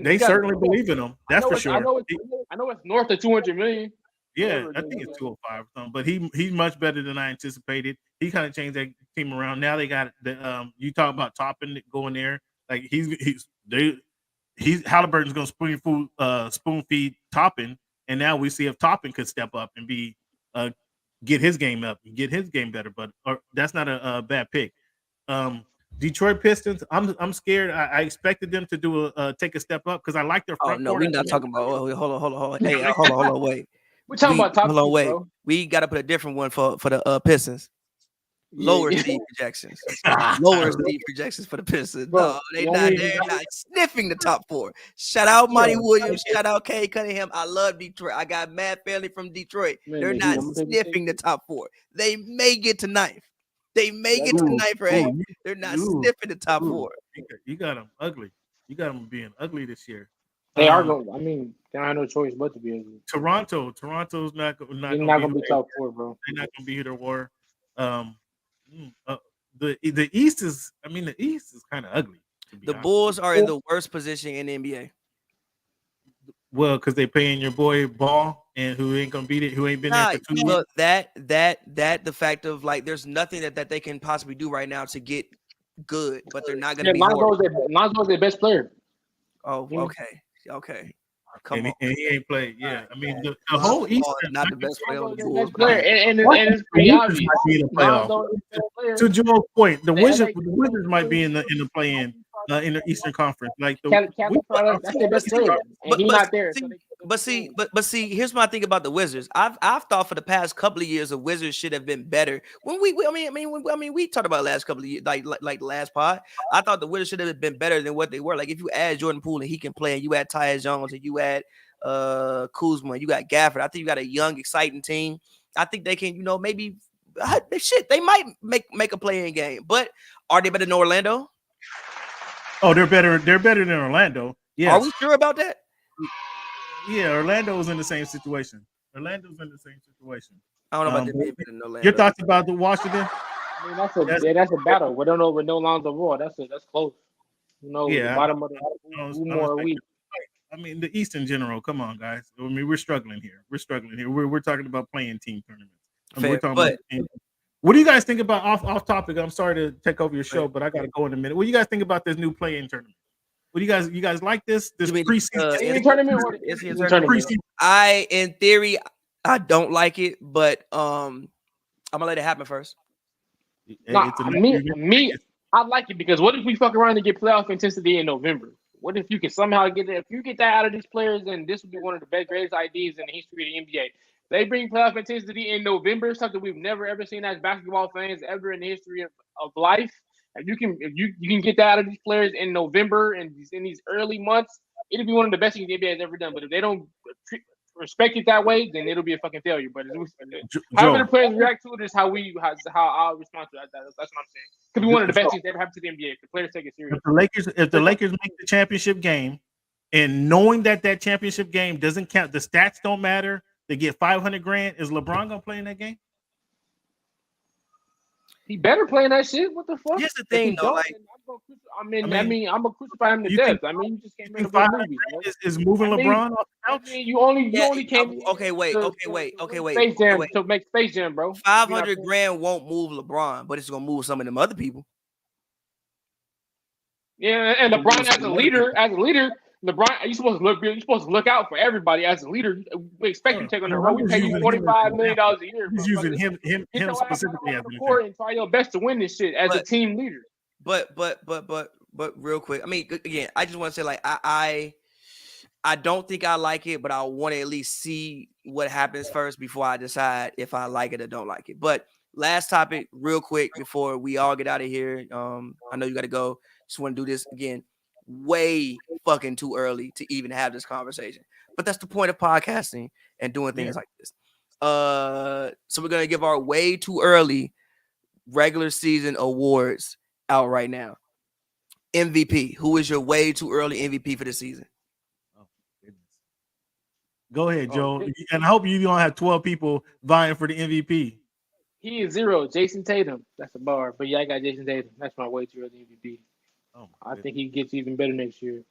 they certainly believe in him. That's for sure. I know it's north of 200 million. Yeah, I think it's 205 or something. But he's much better than I anticipated. He kind of changed that team around. Now they got the you talk about Toppin going there. Like he's Halliburton's gonna spoon feed Toppin, and now we see if Toppin could step up and be get his game up, get his game better. But that's not a bad pick. Detroit Pistons. I'm scared. I expected them to do take a step up because I like their front. Oh no, we're not talking about. Hold on. Hey, hold on, wait. We're talking about top. Hold on, wait. Bro. We got to put a different one for the Pistons. Lower seed projections. Lower seed projections for the Pistons. Bro, no, they're not sniffing the top 4. Shout out Monty Williams. Shout out Kay Cunningham. I love Detroit. I got mad family from Detroit. They're not sniffing the top 4. They may get to 9th. They may get to 9th or 8th. They're not sniffing the top 4. You got them ugly. You got them being ugly this year. They are going. I mean, they don't have no choice but to be ugly. Toronto's not going to be top 4, bro. They're not going to be here to war. The East is. I mean, the East is kind of ugly. The Bulls are in the worst position in the NBA. Well, because they paying your boy Ball, and who ain't gonna beat it, who ain't been there for 2 years. Look, the fact of like, there's nothing that they can possibly do right now to get good, but they're not gonna be. Lonzo's their best player. Oh, okay. Come on. And he ain't played. Yeah, I mean the whole East is not the best player on the Bulls. And it's pretty obvious. To Joel's point, the Wizards might be in the play-in. In the Eastern Conference, like that's their best player, and he's not there. But see, here's my thing about the Wizards. I've thought for the past couple of years the Wizards should have been better. When we talked about last couple of years, like last pod. I thought the Wizards should have been better than what they were. Like if you add Jordan Poole and he can play, and you add Tyus Jones and you add Kuzma, you got Gafford. I think you got a young, exciting team. I think they can, maybe they might make a play-in game. But are they better than Orlando? Oh, they're better. They're better than Orlando. Yeah. Are we sure about that? Yeah, Orlando's in the same situation. I don't know about the Orlando. Your thoughts about the Washington? I mean, that's a battle. We don't know with no Lonzo Ball. That's close. Bottom of the 2 more week. I mean, the East in general. Come on, guys. I mean, we're struggling here. We're talking about playing team tournaments. What do you guys think about off topic? I'm sorry to take over your show, but I got to go in a minute. What do you guys think about this new play-in tournament? What do you guys like this preseason tournament? In theory, I don't like it, but I'm gonna let it happen first. Me, I like it because what if we fuck around and get playoff intensity in November? What if you can somehow get that? If you get that out of these players, then this would be one of the greatest ideas in the history of the NBA. They bring playoff intensity in November, something we've never ever seen as basketball fans ever in the history of life. And you can get that out of these players in November and in these early months, it'll be one of the best things the NBA has ever done. But if they don't respect it that way, then it'll be a fucking failure. But however the players react to it is how I'll respond to that. That's what I'm saying. Could be one of the best things that ever happened to the NBA if the players take it serious. If the Lakers make the championship game, and knowing that championship game doesn't count, the stats don't matter. They get $500,000. Is LeBron gonna play in that game? He better play in that shit. What the fuck? Here's the thing, though. I'm gonna crucify him to death. I mean, you just can't make a movie. Is moving LeBron off the couch? You only came. Okay, wait. Space Jam to make Space Jam, bro. $500,000 won't move LeBron, but it's gonna move some of them other people. Yeah, and LeBron as a leader, LeBron, you're supposed to look out for everybody as a leader. We expect you to take on the road. We pay you $45 million a year. He's using him specifically as a and try your best to win this shit as a team leader. But real quick, I mean, again, I just want to say, like, I don't think I like it, but I want to at least see what happens first before I decide if I like it or don't like it. But last topic, real quick, before we all get out of here. I know you got to go. Just want to do this again. Way fucking too early to even have this conversation, but that's the point of podcasting and doing things like this. So we're gonna give our way too early regular season awards out right now. MVP. Who is your way too early MVP for the season? Oh goodness. Go ahead, Joe. And I hope you don't have 12 people vying for the MVP. He is 0. Jason Tatum. That's a bar. But yeah, I got Jason Tatum. That's my way too early MVP. I think he gets even better next year.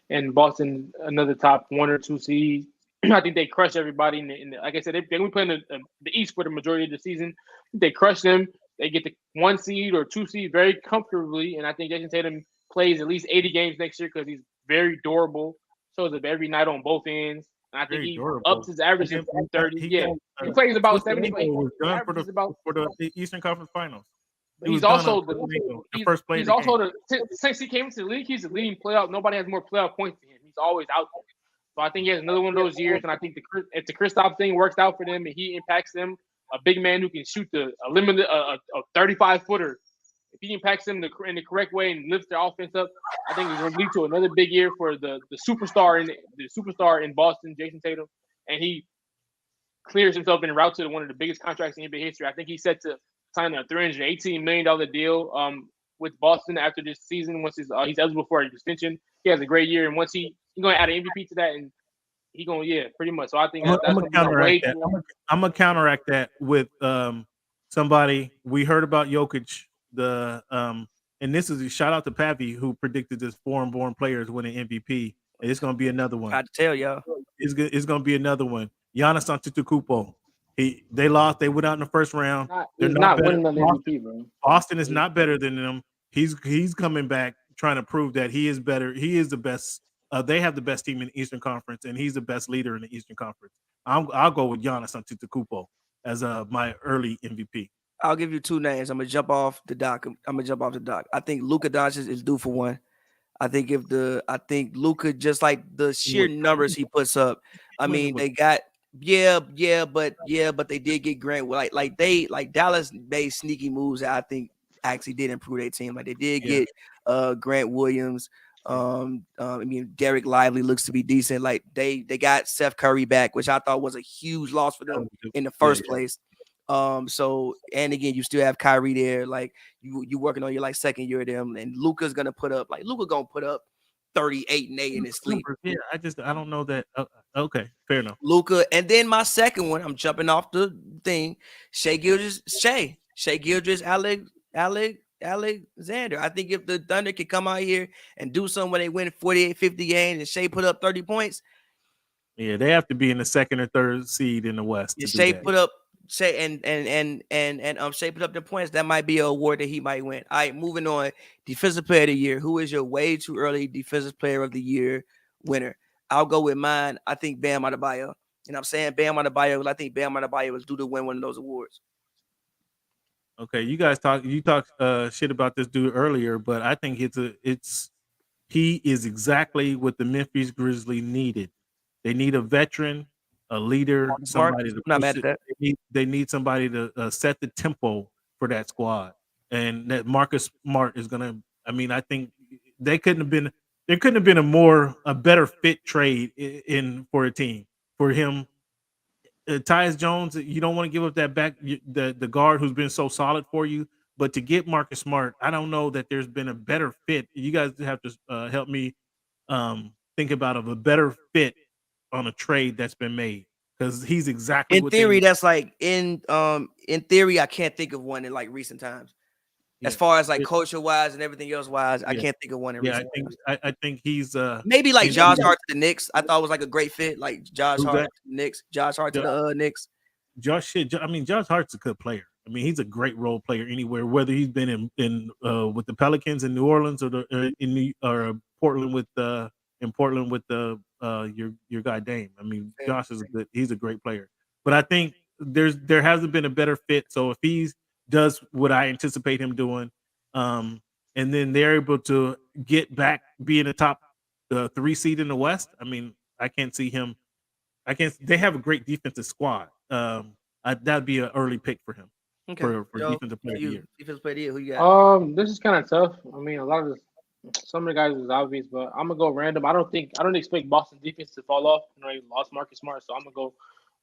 And Boston, another top 1 or 2 seed. I think they crush everybody. Like I said, they're going to play in the East for the majority of the season. They crush them. They get the 1 seed or 2 seed very comfortably. And I think Jason Tatum plays at least 80 games next year because he's very durable. Shows up every night on both ends. And I think he ups his average to 30. He plays about 70. Was done for the Eastern Conference Finals. He's also the first player. He's also since he came into the league, he's the leading playoff. Nobody has more playoff points than him. He's always out there. So I think he has another one of those years. And I think if the Kristaps thing works out for them and he impacts them, a big man who can shoot a 35-footer, if he impacts them in the correct way and lifts their offense up, I think it's going to lead to another big year for the superstar in Boston, Jason Tatum, and he clears himself en route to one of the biggest contracts in NBA history. I think he's set to signed a $318 million deal with Boston after this season. Once he's eligible for an extension, he has a great year, and once he's going to add an MVP to that, and he going pretty much. So I think that's going to counteract that. I'm going to counteract that with somebody we heard about Jokic. And this is a shout out to Pavy who predicted this foreign-born players winning MVP. And it's going to be another one. I tell y'all, it's going to be another one. Giannis Antetokounmpo. They lost. They went out in the first round. They're not winning an MVP, bro. Boston is not better than them. He's coming back trying to prove that he is better. He is the best. They have the best team in the Eastern Conference, and he's the best leader in the Eastern Conference. I'll go with Giannis Antetokounmpo as my early MVP. I'll give you two names. I'm gonna jump off the dock. I think Luka Doncic is due for one. I think Luka, just like the sheer numbers he puts up. I mean, they got but they did get Grant. Like Dallas made sneaky moves that I think actually did improve their team. Like they did get Grant Williams. I mean, Derek Lively looks to be decent. Like they got Seth Curry back, which I thought was a huge loss for them in the first place. So, and again, you still have Kyrie there. Like you working on your second year of them, and Luka's gonna put up 38 and 8 in his sleep. Yeah, I don't know that. Okay, fair enough. Luka, and then my second one, I'm jumping off the thing. Shai Gilgeous Alexander. I think if the Thunder could come out here and do something when they win 48, 50 games and Shai put up 30 points. Yeah, they have to be in the second or third seed in the West. Shai put up Shai put up the points. That might be an award that he might win. All right, moving on. Defensive player of the year. Who is your way too early defensive player of the year winner? I'll go with mine. I think Bam Adebayo. And I'm saying Bam Adebayo because I think Bam Adebayo was due to win one of those awards. Okay, you talked shit about this dude earlier, but I think he is exactly what the Memphis Grizzlies needed. They need a veteran, a leader, somebody to not mad at that. They need somebody to set the tempo for that squad, and that Marcus Smart is gonna. I mean, I think there couldn't have been a better fit trade in for a team for him. Tyus Jones, you don't want to give up that back, the guard who's been so solid for you. But to get Marcus Smart, I don't know that there's been a better fit. You guys have to help me think about a better fit on a trade that's been made, because he's exactly in theory. That's like in theory, I can't think of one in like recent times. As far as like culture wise and everything else wise, I can't think of one in recent times. I think he's maybe like Josh Hart to the Knicks. I thought it was like a great fit, like Josh Hart to the Knicks. Josh Hart to the Knicks. Josh Hart's a good player. I mean, he's a great role player anywhere, whether he's been in with the Pelicans in New Orleans or Portland with your guy Dame. I mean, Josh is he's a great player. But I think there hasn't been a better fit. So if he does what I anticipate him doing, and then they're able to get back being a top 3 seed in the West, I mean, I can't see him. They have a great defensive squad. That'd be an early pick for him. Okay. For defensive player of the year. Defensive player of the year. Who you got? This is kind of tough. I mean, some of the guys is obvious, but I'm gonna go random. I don't expect Boston defense to fall off. You know, they lost Marcus Smart, so I'm gonna go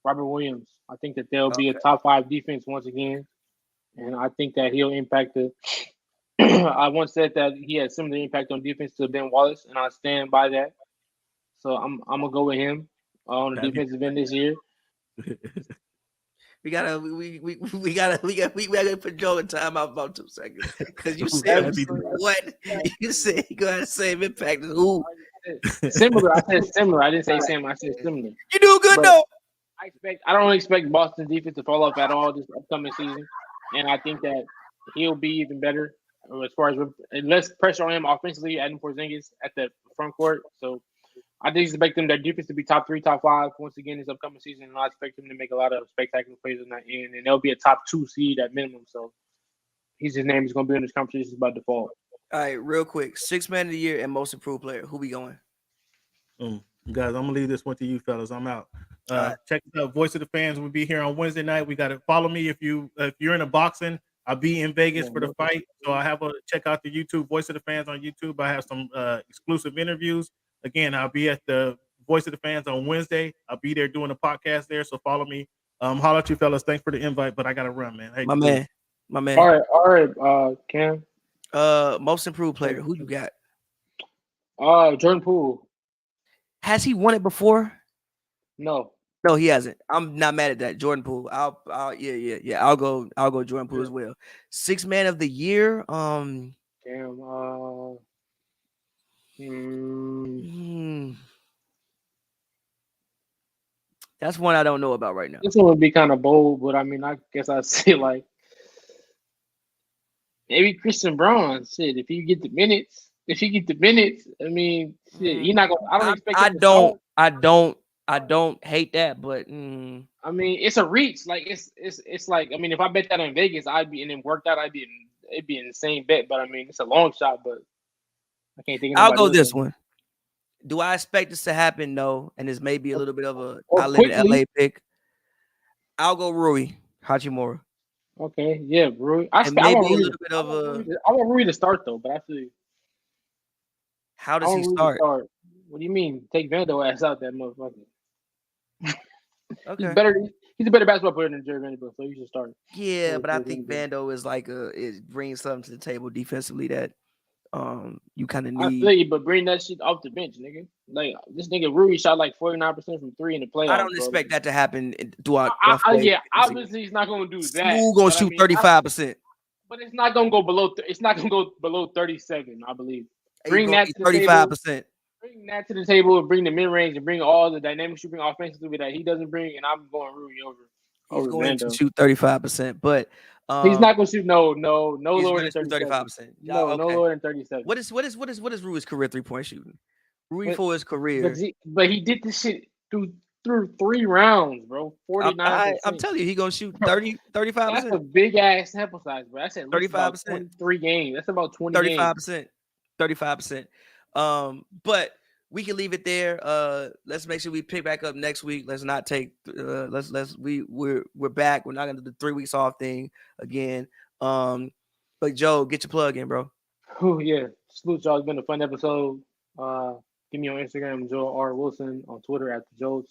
Robert Williams. I think that they'll be a top 5 defense once again, and I think that he'll impact the. I once said that he had similar impact on defense to Ben Wallace, and I stand by that. So I'm gonna go with him on the defensive end this year. We gotta put Joe in time out about 2 seconds, because you said what you said. You gotta say impact who? Similar. I said similar. I didn't say same. I said similar. You do good though. I don't expect Boston defense to fall off at all this upcoming season, and I think that he'll be even better as far as less pressure on him offensively, adding Porzingis at the front court. So I do expect their defense to be top 3, top 5 once again this upcoming season, and I expect them to make a lot of spectacular plays on that end, and they'll be a top 2 seed at minimum. So his name is going to be in this conversation by default. All right, real quick, 6th man of the year and most improved player. Who we going? Guys, I'm gonna leave this one to you, fellas. I'm out. Check it out. Voice of the Fans will be here on Wednesday night. We got to follow me if you're into boxing. I'll be in Vegas for the fight, so I have check out the YouTube Voice of the Fans on YouTube. I have some exclusive interviews. Again, I'll be at the Voice of the Fans on Wednesday. I'll be there doing a podcast there, so follow me. Holler at you, fellas. Thanks for the invite, but I got to run, man. Hey, my my man. All right, Cam. Most improved player. Who you got? Jordan Poole. Has he won it before? No, he hasn't. I'm not mad at that. Jordan Poole. Yeah. I'll go Jordan Poole as well. 6th man of the year. Damn. That's one I don't know about right now. This one would be kind of bold, but I mean, I guess I'd say like maybe Christian Braun. Shit, if he get the minutes, I mean, shit, he not gonna. I don't expect. I don't hate that, but I mean, it's a reach. Like it's like I mean, if I bet that in Vegas, it'd be an insane bet. But I mean, it's a long shot. But I can't think of. I'll go this one. Do I expect this to happen? No, and this may be a little bit of a I live in LA pick. I'll go Rui Hachimura. Okay, yeah, Rui. I want Rui to start though, but I feel. How does he start? What do you mean? Take Vando ass out that motherfucker. Okay. He's a better basketball player than Jerry Vanderbilt, so you should start. Yeah, but I think Vando is like it brings something to the table defensively that you kind of need. I feel you, but bring that shit off the bench, nigga. Like this nigga Rui shot like 49% from 3 in the playoffs. I don't expect that to happen throughout. Yeah, obviously he's not gonna do that. Who's gonna shoot 35%? But it's not gonna go below. It's not gonna go below 37, I believe. Bring that to 35%. Bring that to the table and bring the mid range and bring all the dynamics you bring offensively that he doesn't bring, and I'm going Rui over. He's going to shoot 35%, but he's not going to shoot no lower than 35%. No lower than 37. What is Rui's career 3-point shooting? Rui for his career, but he did this shit through 3 rounds, bro. 49%. I'm telling you, he gonna shoot 35%. That's a big ass sample size, bro. That's at 35%. 3 games. That's about 20. 35%. 35%. But we can leave it there. Let's make sure we pick back up next week. Let's not take. We're back. We're not gonna do the 3 weeks off thing again. But Joe, get your plug in, bro. Oh yeah, salute y'all. It's been a fun episode. Give me on Instagram, Joe R Wilson, on Twitter at the Joes.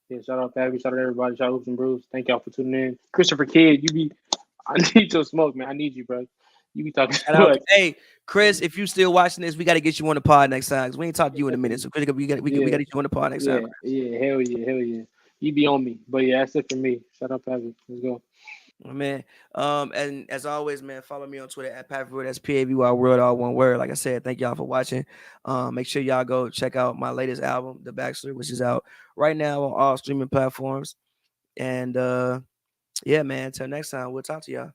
Yeah, shout out Pavy, shout out everybody, shout out Hoops and Brews. Thank y'all for tuning in. Christopher Kidd, I need your smoke, man. I need you, bro. You be talking. Hey, Chris, if you still watching this, we got to get you on the pod next time because we ain't talked to you in a minute. So we got to get you on the pod next time. Yeah, hell yeah. You be on me, but yeah, that's it for me. Shout out Pavy. Let's go. Man, and as always, man, follow me on Twitter at pavyworld. That's pavyworld, all one word. Like I said, thank y'all for watching. Make sure y'all go check out my latest album, The Bachelor, which is out right now on all streaming platforms. And yeah, man, until next time, we'll talk to y'all.